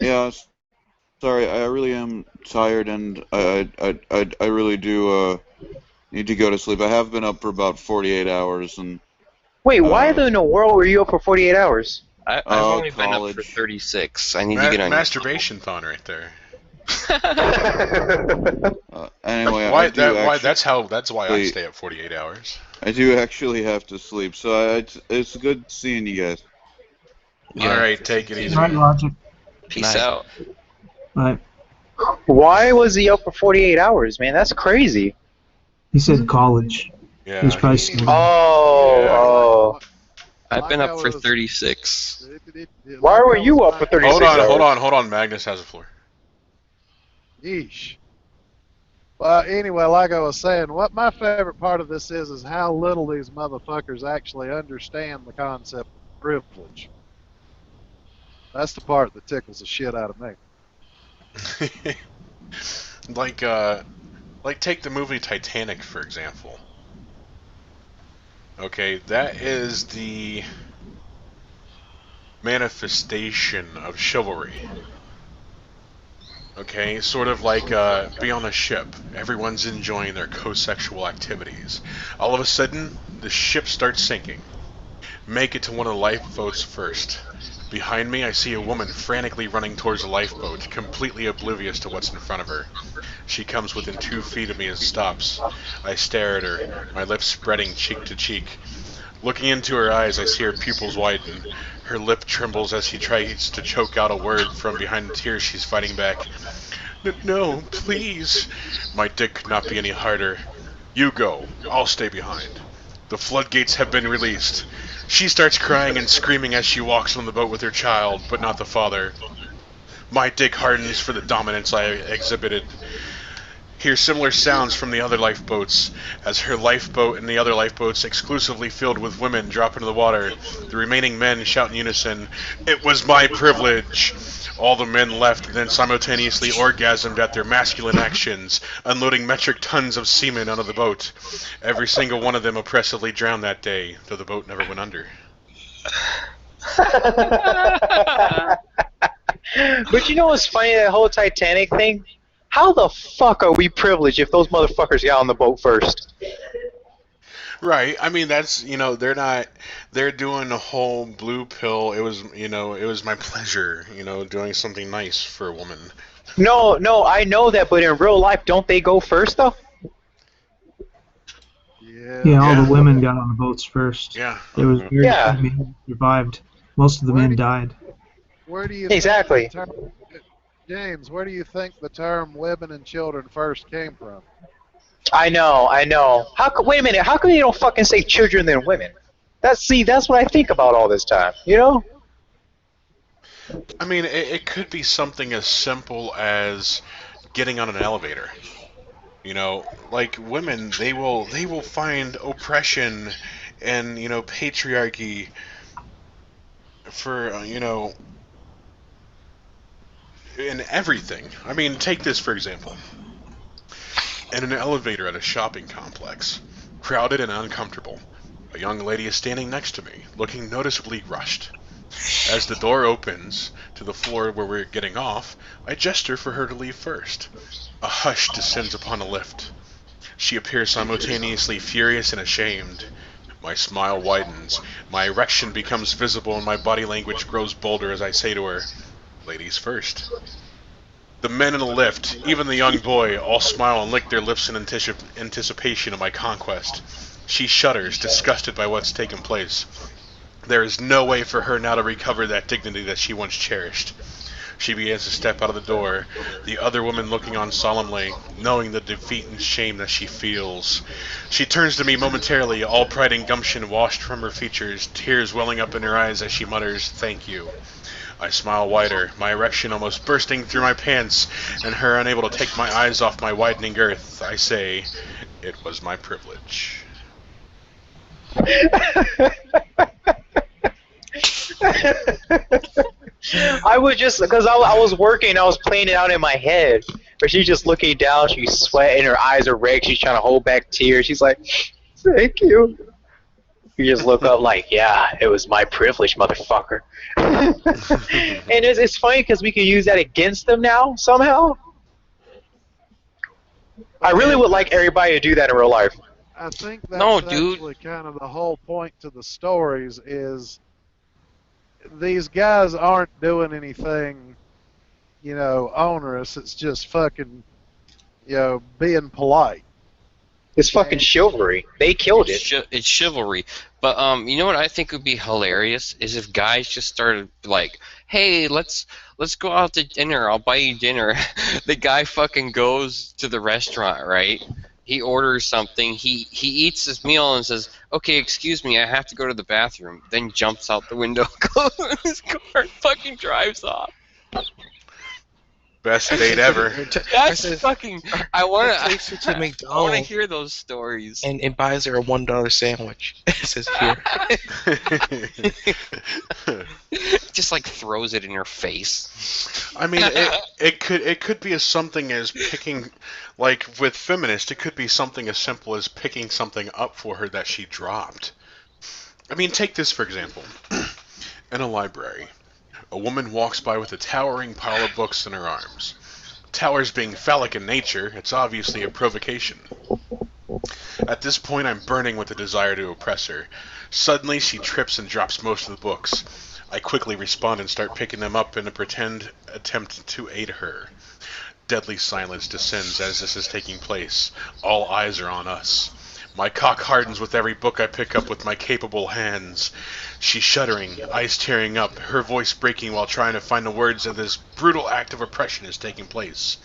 Yeah, I was Sorry, I really am tired, and I really do need to go to sleep. I have been up for about 48 hours, and Wait, why in the world were you up for 48 hours? I've only been up for college. 36. I need to get on Masturbation thon right there. Anyway, That's why I stay up 48 hours. I do actually have to sleep, so it's good seeing you guys. Yeah. All right, take it easy. Right, Logic. Peace out. Right. Why was he up for 48 hours, man? That's crazy. He said college. Yeah. He's probably studying. Oh. I've been up for 36. Why were you up for 36 hours? Hold on. Magnus has the floor. Yeesh. Well, anyway, like I was saying, what my favorite part of this is how little these motherfuckers actually understand the concept of privilege. That's the part that tickles the shit out of me. Like take the movie Titanic, for example. Okay, that is the manifestation of chivalry. Okay, sort of like be on a ship. Everyone's enjoying their co-sexual activities. All of a sudden, the ship starts sinking. Make it to one of the lifeboats first. Behind me, I see a woman frantically running towards the lifeboat, completely oblivious to what's in front of her. She comes within 2 feet of me and stops. I stare at her, my lips spreading cheek to cheek. Looking into her eyes, I see her pupils widen. Her lip trembles as she tries to choke out a word from behind the tears she's fighting back. No, please. My dick could not be any harder. You go. I'll stay behind. The floodgates have been released. She starts crying and screaming as she walks on the boat with her child, but not the father. My dick hardens for the dominance I exhibited. Hear similar sounds from the other lifeboats, as her lifeboat and the other lifeboats exclusively filled with women drop into the water. The remaining men shout in unison, "It was my privilege!" All the men left and then simultaneously orgasmed at their masculine actions, unloading metric tons of semen onto the boat. Every single one of them oppressively drowned that day, though the boat never went under. But you know what's funny, that whole Titanic thing? How the fuck are we privileged if those motherfuckers got on the boat first? Right. I mean, that's, they're doing the whole blue pill. It was my pleasure, doing something nice for a woman. No, I know that, but in real life, don't they go first, though? Yeah, all the women got on the boats first. Yeah. There was very few men who survived. Most of the men died. Where do you exactly? James, where do you think the term "women and children" first came from? I know. Wait a minute. How come you don't fucking say children than women? That's what I think about all this time. I mean, it could be something as simple as getting on an elevator. Like women, they will find oppression and patriarchy for in everything. I mean, take this for example. In an elevator at a shopping complex, crowded and uncomfortable, a young lady is standing next to me, looking noticeably rushed. As the door opens to the floor where we're getting off, I gesture for her to leave first. A hush descends upon the lift. She appears simultaneously furious and ashamed. My smile widens, my erection becomes visible, and my body language grows bolder as I say to her, "Ladies first." The men in the lift, even the young boy, all smile and lick their lips in anticipation of my conquest. She shudders, disgusted by what's taken place. There is no way for her now to recover that dignity that she once cherished. She begins to step out of the door, the other woman looking on solemnly, knowing the defeat and shame that she feels. She turns to me momentarily, all pride and gumption washed from her features, tears welling up in her eyes as she mutters, "Thank you." I smile wider, my erection almost bursting through my pants, and her unable to take my eyes off my widening girth. I say, "It was my privilege." I was just, because I was working, I was playing it out in my head. But she's just looking down, she's sweating, her eyes are red, she's trying to hold back tears. She's like, "Thank you." You just look up like, yeah, it was my privilege, motherfucker. And it's funny because we can use that against them now somehow. I really would like everybody to do that in real life. I think that's No, dude. actually kind of the whole point to the stories is these guys aren't doing anything, onerous. It's just fucking, being polite. It's fucking chivalry. They killed it. It's chivalry. But you know what I think would be hilarious is if guys just started like, hey, let's go out to dinner. I'll buy you dinner. The guy fucking goes to the restaurant, right? He orders something. He eats his meal and says, "Okay, excuse me, I have to go to the bathroom." Then jumps out the window, goes in his car, and fucking drives off. Best date ever. That's fucking. I want to McDonald's. I want to hear those stories. And buys her a $1 sandwich. It says here. Just like throws it in her face. I mean, it could be as something as picking, like with feminist, it could be something as simple as picking something up for her that she dropped. I mean, take this for example. In a library, a woman walks by with a towering pile of books in her arms. Towers being phallic in nature, it's obviously a provocation. At this point, I'm burning with a desire to oppress her. Suddenly, she trips and drops most of the books. I quickly respond and start picking them up in a pretend attempt to aid her. Deadly silence descends as this is taking place. All eyes are on us. My cock hardens with every book I pick up with my capable hands. She's shuddering, eyes tearing up, her voice breaking while trying to find the words of this brutal act of oppression is taking place.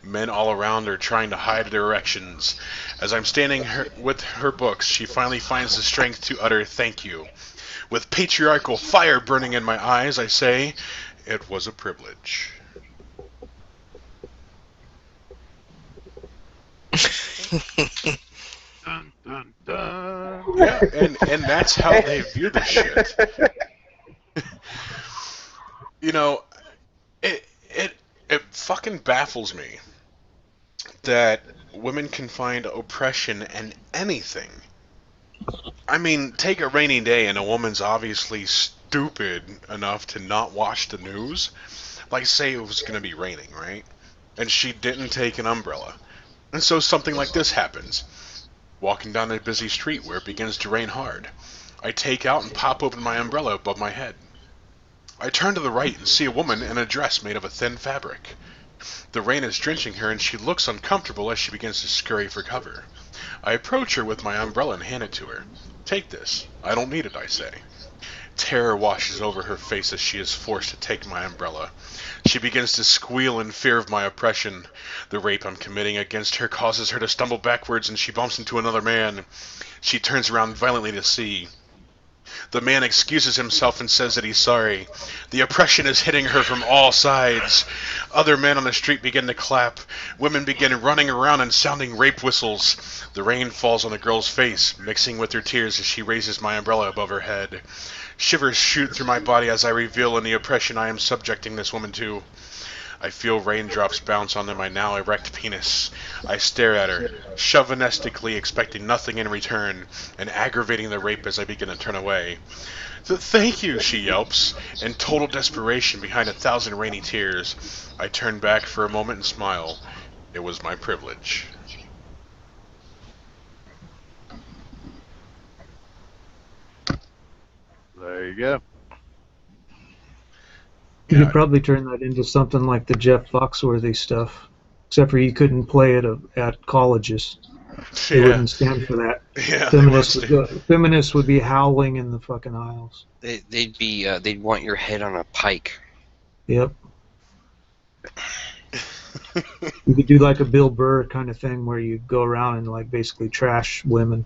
Men all around are trying to hide their erections. As I'm standing with her books, she finally finds the strength to utter thank you. With patriarchal fire burning in my eyes, I say, it was a privilege. Dun, dun, dun. Yeah, and that's how they view the shit. It fucking baffles me that women can find oppression in anything. I mean, take a rainy day and a woman's obviously stupid enough to not watch the news. Like, say it was going to be raining, right? And she didn't take an umbrella. And so something like this happens. Walking down a busy street where it begins to rain hard. I take out and pop open my umbrella above my head. I turn to the right and see a woman in a dress made of a thin fabric. The rain is drenching her and she looks uncomfortable as she begins to scurry for cover. I approach her with my umbrella and hand it to her. Take this. I don't need it, I say. Terror washes over her face as she is forced to take my umbrella. She begins to squeal in fear of my oppression. The rape I'm committing against her causes her to stumble backwards and she bumps into another man. She turns around violently to see. The man excuses himself and says that he's sorry. The oppression is hitting her from all sides. Other men on the street begin to clap. Women begin running around and sounding rape whistles. The rain falls on the girl's face, mixing with her tears as she raises my umbrella above her head. Shivers shoot through my body as I revel in the oppression I am subjecting this woman to. I feel raindrops bounce onto my now erect penis. I stare at her, chauvinistically expecting nothing in return, and aggravating the rape as I begin to turn away. Thank you, she yelps, in total desperation behind 1,000 rainy tears. I turn back for a moment and smile. It was my privilege. There you go. You could probably turn that into something like the Jeff Foxworthy stuff, except for you couldn't play it at colleges. They wouldn't stand for that. Yeah, feminists would be howling in the fucking aisles. They'd want your head on a pike. Yep. You could do like a Bill Burr kind of thing where you go around and like basically trash women.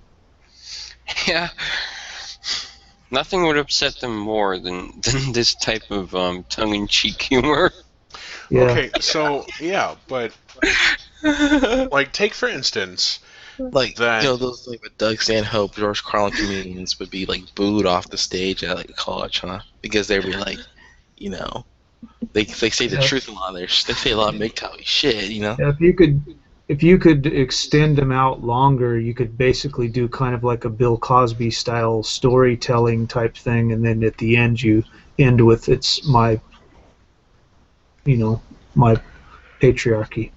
Yeah. Nothing would upset them more than this type of tongue-in-cheek humor. Yeah. Okay, so yeah, but like take for instance, like that, those like Doug Stanhope, George Carlin comedians would be like booed off the stage at like college, huh? Because they'd be like, they say the truth a lot. They say a lot of MGTOW shit, Yeah, if you could extend them out longer, you could basically do kind of like a Bill Cosby style storytelling type thing, and then at the end you end with it's my, you know, my patriarchy,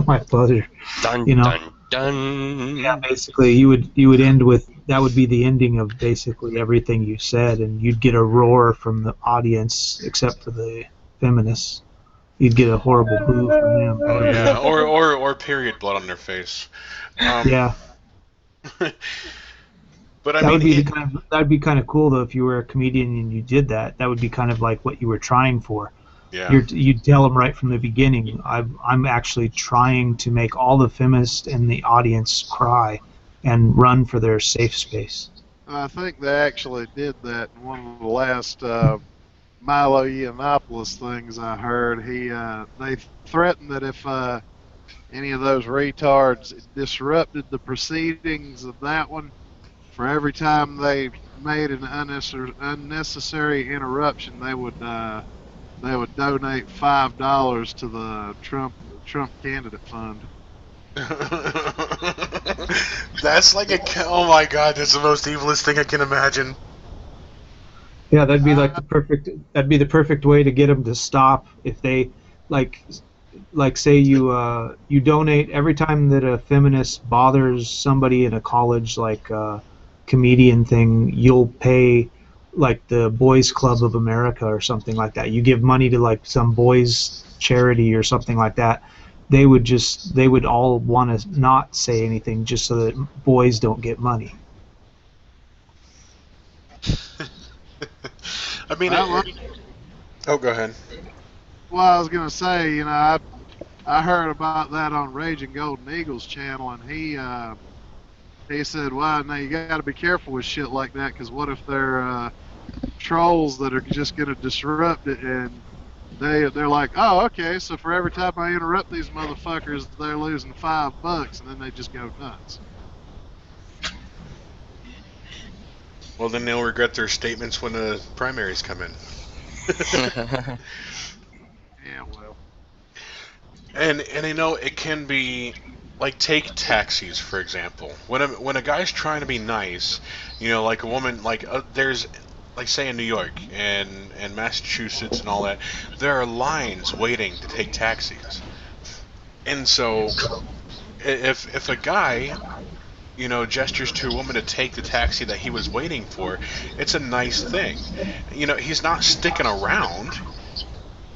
my pleasure. Dun You know, dun dun. yeah, basically you would end with that would be the ending of basically everything you said, and you'd get a roar from the audience except for the feminists. You'd get a horrible boo from them. Oh yeah, or period blood on their face. Yeah. But I That mean, would be that'd be kind of cool though if you were a comedian and you did that. That would be kind of like what you were trying for. yeah. You'd tell them right from the beginning. I'm actually trying to make all the feminists in the audience cry and run for their safe space. I think they actually did that in one of the last Milo Yiannopoulos things I heard. They threatened that if any of those retards disrupted the proceedings of that one, for every time they made an unnecessary interruption, they would donate $5 to the Trump candidate fund. That's like oh my god, that's the most evilest thing I can imagine. Yeah, that'd be like that'd be the perfect way to get them to stop if they like say you donate every time that a feminist bothers somebody in a college like comedian thing, you'll pay like the Boys Club of America or something like that. You give money to like some boys charity or something like that. They would all want to not say anything just so that boys don't get money. I mean, oh, go ahead. Well, I was gonna say, I heard about that on Raging Golden Eagles channel, and he said, "Well, now you got to be careful with shit like that, because what if they're trolls that are just gonna disrupt it?" And they're like, "Oh, okay, so for every time I interrupt these motherfuckers, they're losing $5, and then they just go nuts." Well, then they'll regret their statements when the primaries come in. Yeah, well. And it can be like, take taxis for example. When a guy's trying to be nice, like a woman, like there's like say in New York and Massachusetts and all that, there are lines waiting to take taxis. And so if a guy gestures to a woman to take the taxi that he was waiting for, it's a nice thing. He's not sticking around.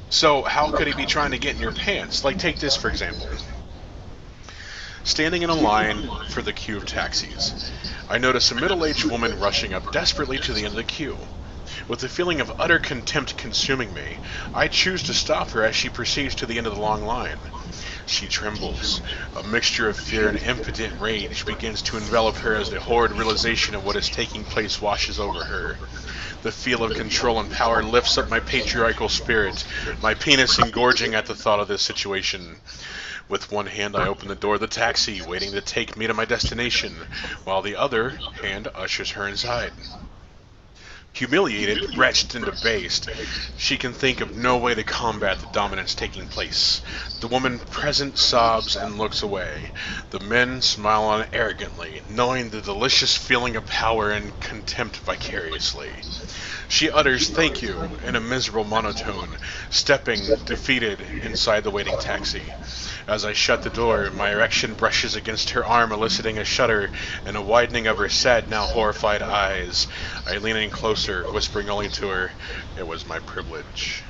So how could he be trying to get in your pants? Like, take this for example. Standing in a line for the queue of taxis, I notice a middle-aged woman rushing up desperately to the end of the queue. With a feeling of utter contempt consuming me, I choose to stop her as she proceeds to the end of the long line. She trembles. A mixture of fear and impotent rage begins to envelop her as the horrid realization of what is taking place washes over her. The feel of control and power lifts up my patriarchal spirit, my penis engorging at the thought of this situation. With one hand I open the door of the taxi, waiting to take me to my destination, while the other hand ushers her inside. Humiliated, wretched, and debased, she can think of no way to combat the dominance taking place. The woman present sobs and looks away. The men smile on arrogantly, knowing the delicious feeling of power and contempt vicariously. She utters "thank you" in a miserable monotone, stepping, defeated, inside the waiting taxi. As I shut the door, my erection brushes against her arm, eliciting a shudder and a widening of her sad, now horrified eyes. I lean in closer, whispering only to her, "It was my privilege."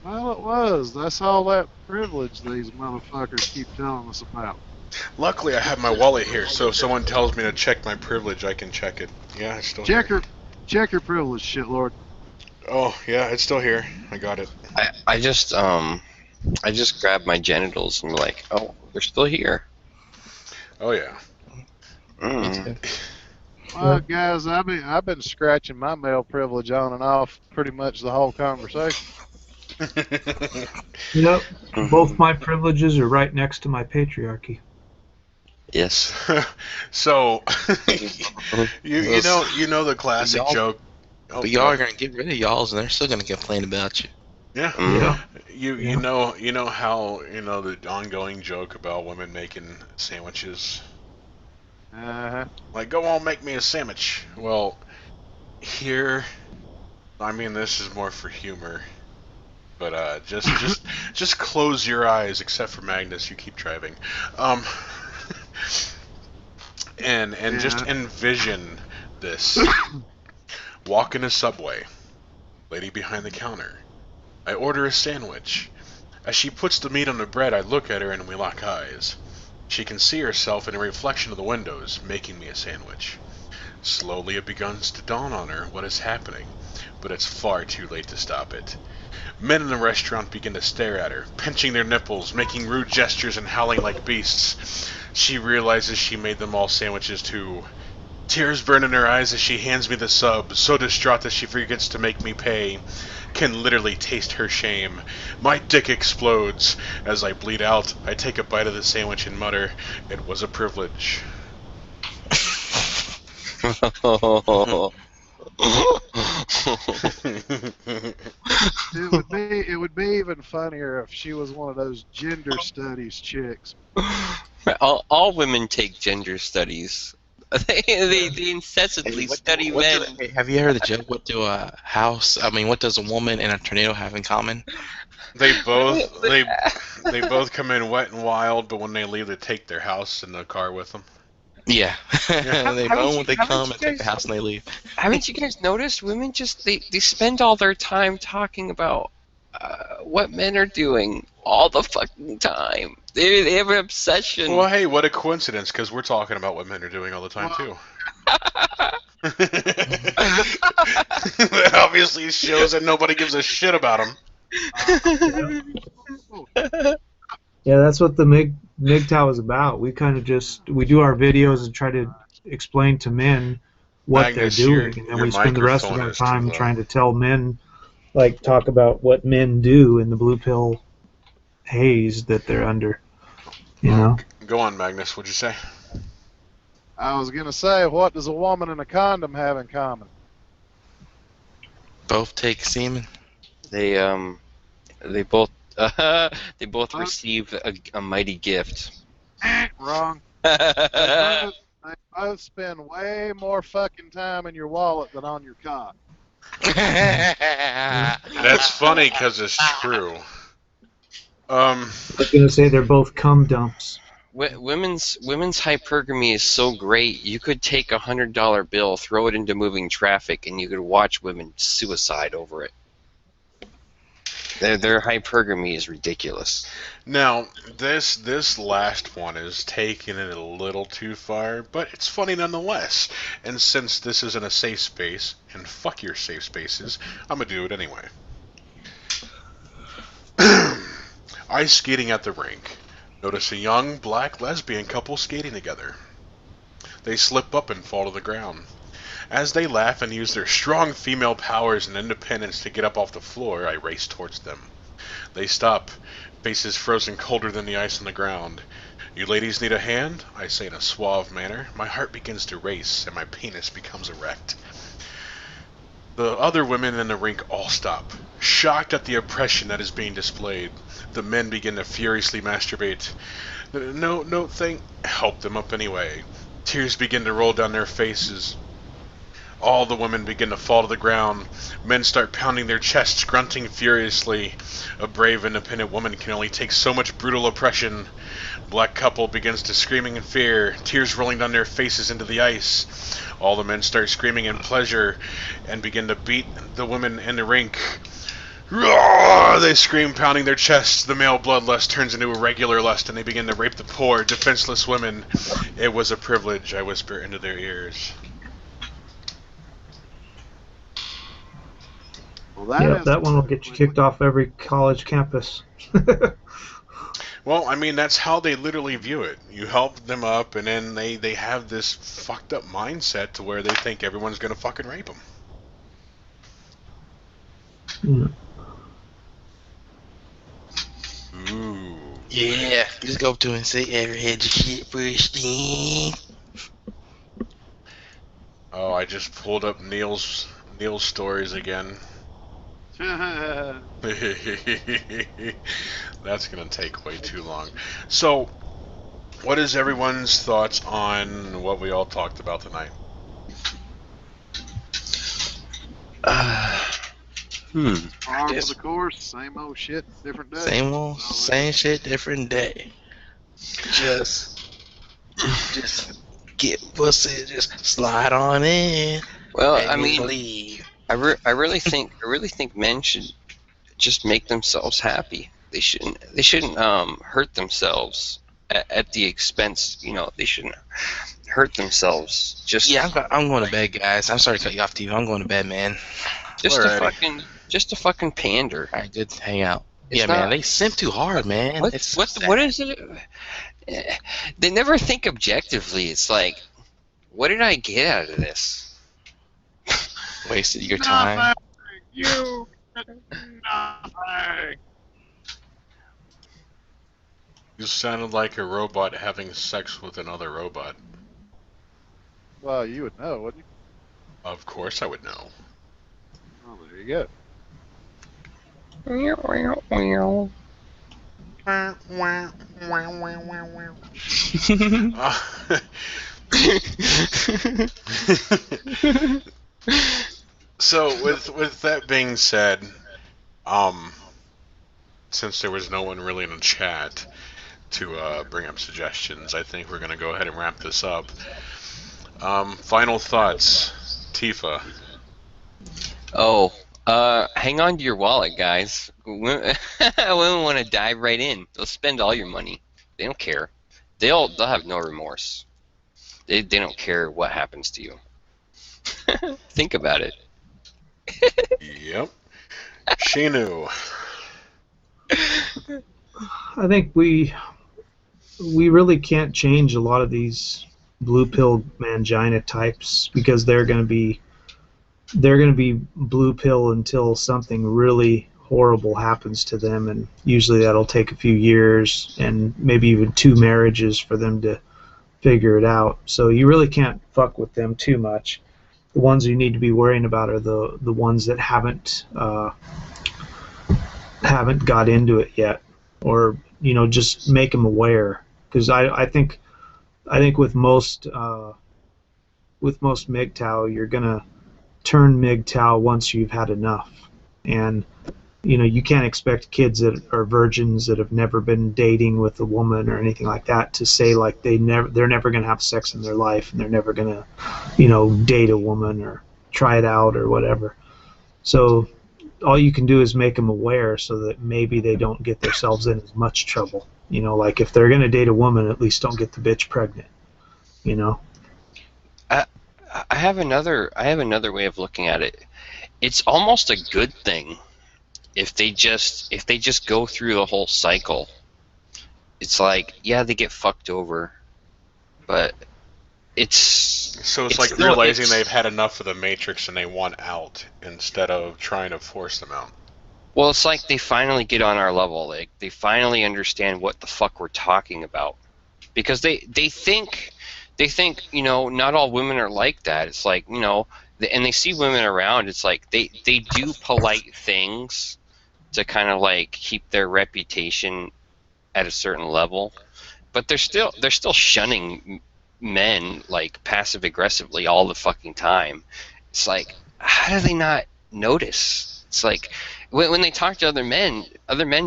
Well, it was. That's all that privilege these motherfuckers keep telling us about. Luckily, I have my wallet here, so if someone tells me to check my privilege, I can check it. Yeah, it's still here. Check your privilege, shitlord. Oh, yeah, it's still here. I got it. I just grabbed my genitals and like, oh, they're still here. Oh yeah. Well, guys, I've been scratching my male privilege on and off pretty much the whole conversation. Yep. Both my privileges are right next to my patriarchy. Yes. So you know the classic y'all- joke. Oh, But y'all are gonna get rid of y'all's, and they're still gonna complain about you. yeah. Yeah. You Yeah. know how the ongoing joke about women making sandwiches. Uh-huh. Like, go on, make me a sandwich. Well, here, I mean, this is more for humor. But just close your eyes, except for Magnus. You keep driving, um, and just Yeah. envision this. Walk in a subway. Lady behind the counter. I order a sandwich. As she puts the meat on the bread, I look at her and we lock eyes. She can see herself in a reflection of the windows, making me a sandwich. Slowly it begins to dawn on her what is happening, but it's far too late to stop it. Men in the restaurant begin to stare at her, pinching their nipples, making rude gestures, and howling like beasts. She realizes she made them all sandwiches too. Tears burn in her eyes as she hands me the sub, so distraught that she forgets to make me pay. Can literally taste her shame. My dick explodes. As I bleed out, I take a bite of the sandwich and mutter, "It was a privilege." It would be even funnier if she was one of those gender studies chicks. all women take gender studies. They incessantly study men. Have you heard the joke? What do a house? I mean, what does a woman and a tornado have in common? They both come in wet and wild, but when they leave, they take their house and the car with them. Yeah, Yeah. they Haven't moan you- when they haven't come you and take the guys- house and they leave. Haven't you guys noticed women just they spend all their time talking about what men are doing all the fucking time. They have an obsession. Well, hey, what a coincidence, because we're talking about what men are doing all the time, too. That obviously shows that nobody gives a shit about them. Yeah, that's what the MGTOW is about. We kind of we do our videos and try to explain to men what Magnus, they're doing, and then your we spend the rest of microphone our is too time low. trying to tell men, like talk about what men do in the blue pill haze that they're under. You know? Go on, Magnus. What'd you say? I was gonna say, what does a woman and a condom have in common? Both take semen. They both they both receive a mighty gift. Wrong. They both spend way more fucking time in your wallet than on your cock. That's funny because it's true. I was gonna say they're both cum dumps. Women's hypergamy is so great. You could take $100 bill, throw it into moving traffic, and you could watch women suicide over it. Their hypergamy is ridiculous. Now, this last one is taking it a little too far, but it's funny nonetheless. And since this isn't a safe space, and fuck your safe spaces, I'm gonna do it anyway. Ice skating at the rink. Notice a young black lesbian couple skating together. They slip up and fall to the ground. As they laugh and use their strong female powers and independence to get up off the floor, I race towards them. They stop, faces frozen colder than the ice on the ground. "You ladies need a hand?" I say in a suave manner. My heart begins to race and my penis becomes erect. The other women in the rink all stop, shocked at the oppression that is being displayed. The men begin to furiously masturbate. No thing. Help them up anyway. Tears begin to roll down their faces. All the women begin to fall to the ground. Men start pounding their chests, grunting furiously. A brave, independent woman can only take so much brutal oppression. Black couple begins to screaming in fear, tears rolling down their faces into the ice. All the men start screaming in pleasure and begin to beat the women in the rink. Roar! They scream, pounding their chests. The male bloodlust turns into a regular lust, and they begin to rape the poor, defenseless women. "It was a privilege," I whisper into their ears. Well, that one will get you kicked off every college campus. Well, I mean, that's how they literally view it. You help them up, and then they have this fucked up mindset to where they think everyone's gonna fucking rape them. Mm. Ooh. Yeah, just go up to him and say, "Ever had your shit first thing?" Oh, I just pulled up Neil's stories again. That's gonna take way too long. So, what is everyone's thoughts on what we all talked about tonight? Par for the course, same old shit, different day. Same shit, different day. Just get pussy, just slide on in. Well, and I mean, leave. I really think men should just make themselves happy. They shouldn't hurt themselves at the expense. They shouldn't hurt themselves. Just Yeah, I'm going to bed, guys. I'm sorry to cut you off, TV. I'm going to bed, man. just Alrighty. to fucking pander. All right, good to hang out. It's yeah, not- man, they simp too hard, man. What It's what is it? They never think objectively. It's like, what did I get out of this? wasted your time. Nothing. You get nothing. You sounded like a robot having sex with another robot. Well, you would know, wouldn't you? Of course I would know. Oh, there you go. So with that being said, since there was no one really in the chat to bring up suggestions, I think we're gonna go ahead and wrap this up. Final thoughts, Tifa. Oh, hang on to your wallet, guys. Women want to dive right in. They'll spend all your money. They don't care. They'll have no remorse. They don't care what happens to you. Think about it. Yep. Shinu. I think we really can't change a lot of these blue pill mangina types because they're going to be blue pill until something really horrible happens to them, and usually that'll take a few years and maybe even 2 marriages for them to figure it out. So you really can't fuck with them too much. The ones you need to be worrying about are the ones that haven't got into it yet, or just make them aware. Because I think with most MGTOW, you're gonna turn MGTOW once you've had enough, and you can't expect kids that are virgins that have never been dating with a woman or anything like that to say like they're never gonna have sex in their life and they're never gonna date a woman or try it out or whatever. So all you can do is make them aware so that maybe they don't get themselves in as much trouble. Like if they're gonna date a woman, at least don't get the bitch pregnant. I have another way of looking at it. It's almost a good thing if they just go through the whole cycle. It's like, yeah, they get fucked over, but it's like realizing they've had enough of the Matrix and they want out instead of trying to force them out. Well, it's like they finally get on our level. Like they finally understand what the fuck we're talking about, because they think not all women are like that. It's like and they see women around. It's like they do polite things to kind of like keep their reputation at a certain level, but they're still shunning men like passive aggressively all the fucking time. It's like, how do they not notice? It's like when they talk to other men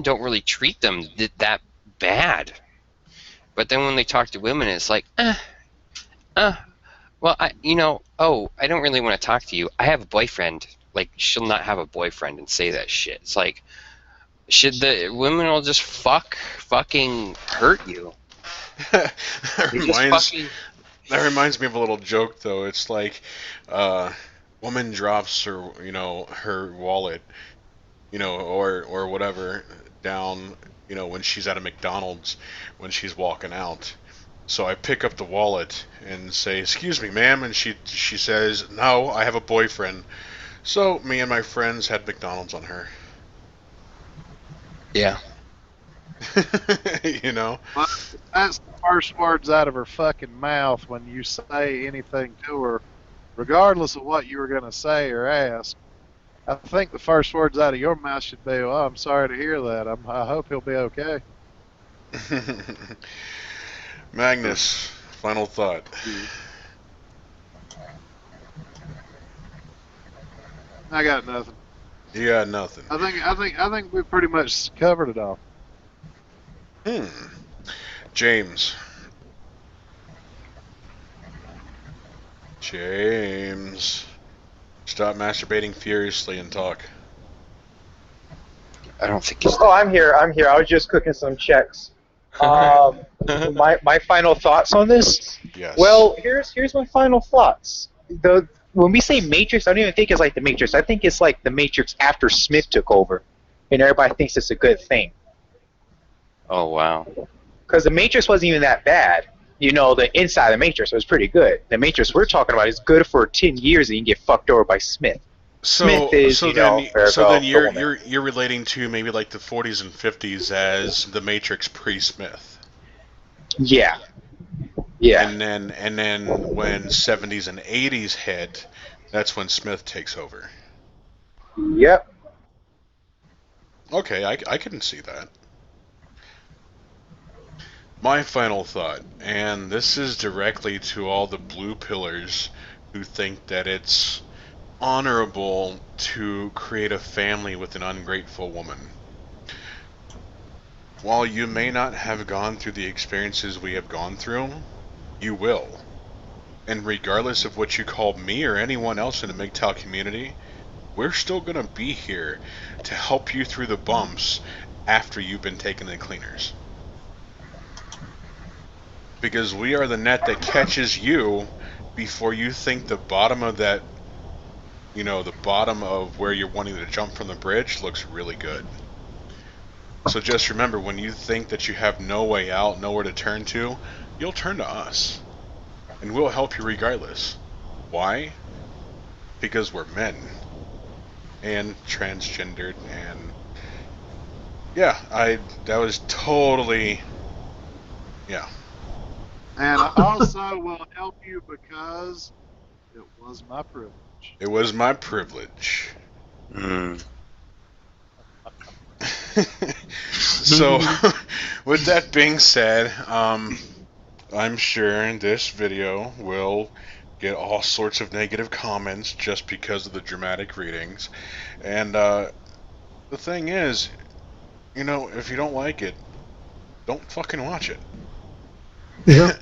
don't really treat them that bad, but then when they talk to women, it's like, well, I don't really want to talk to you. I have a boyfriend. Like, she'll not have a boyfriend and say that shit. It's like, should the women will just fucking hurt you? that reminds me of a little joke though. It's like, woman drops her wallet, or whatever down, when she's at a McDonald's when she's walking out. So I pick up the wallet and say, "Excuse me, ma'am," and she says, "No, I have a boyfriend." So me and my friends had McDonald's on her. Yeah. You know? But that's the first words out of her fucking mouth when you say anything to her, regardless of what you were going to say or ask. I think the first words out of your mouth should be, "Well, I'm sorry to hear that. I hope he'll be okay." Magnus, final thought. I got nothing. You got nothing. I think we pretty much covered it all. James. James. Stop masturbating furiously and talk. I don't think he's. Oh, I'm here. I was just cooking some checks. My final thoughts on this. Yes. Well, here's my final thoughts. When we say Matrix, I don't even think it's like the Matrix. I think it's like the Matrix after Smith took over, and everybody thinks it's a good thing. Oh wow. Because the Matrix wasn't even that bad. You know, the inside of the Matrix was pretty good. The Matrix we're talking about is good for 10 years, and you can get fucked over by Smith. Smith is, then you're relating to maybe like the 40s and 50s as the Matrix pre-Smith. Yeah. Yeah. And then when 70s and 80s hit, that's when Smith takes over. Yep. Okay, I can see that. My final thought, and this is directly to all the blue pillars who think that it's honorable to create a family with an ungrateful woman. While you may not have gone through the experiences we have gone through, you will. And regardless of what you call me or anyone else in the MGTOW community, we're still going to be here to help you through the bumps after you've been taken to the cleaners. Because we are the net that catches you before you think the bottom of that, the bottom of where you're wanting to jump from the bridge looks really good. So just remember, when you think that you have no way out, nowhere to turn to, you'll turn to us. And we'll help you regardless. Why? Because we're men. And transgendered, and... yeah, that was totally... yeah. And I also will help you because it was my privilege. It was my privilege. So, with that being said, I'm sure this video will get all sorts of negative comments just because of the dramatic readings. And the thing is, if you don't like it, don't fucking watch it. Yeah.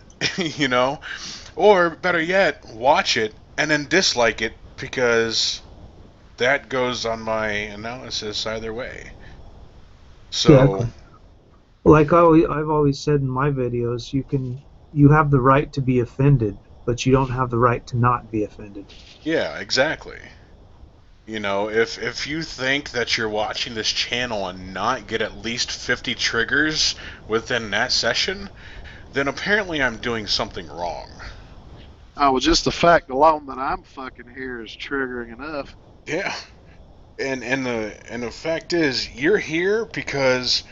Or better yet, watch it and then dislike it, because that goes on my analysis either way. So, exactly. Like I've always said in my videos, you have the right to be offended, but you don't have the right to not be offended. yeah, exactly. If you think that you're watching this channel and not get at least 50 triggers within that session, then apparently I'm doing something wrong. Oh, well, just the fact alone that I'm fucking here is triggering enough. Yeah. And the fact is, you're here because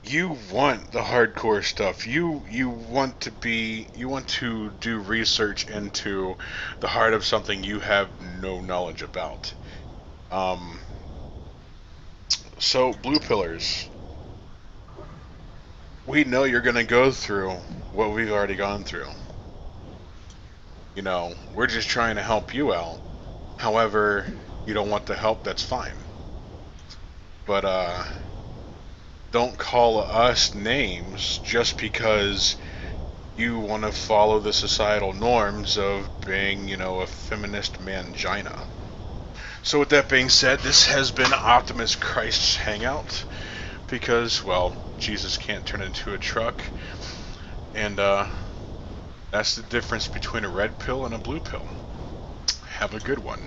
you want the hardcore stuff. You want to do research into the heart of something you have no knowledge about. So blue pillars, we know you're gonna go through what we've already gone through. We're just trying to help you out. However, you don't want the help, that's fine. But don't call us names just because you want to follow the societal norms of being, a feminist mangina. So with that being said, this has been Optimus Christ's Hangout, because, well, Jesus can't turn into a truck, and that's the difference between a red pill and a blue pill. Have a good one.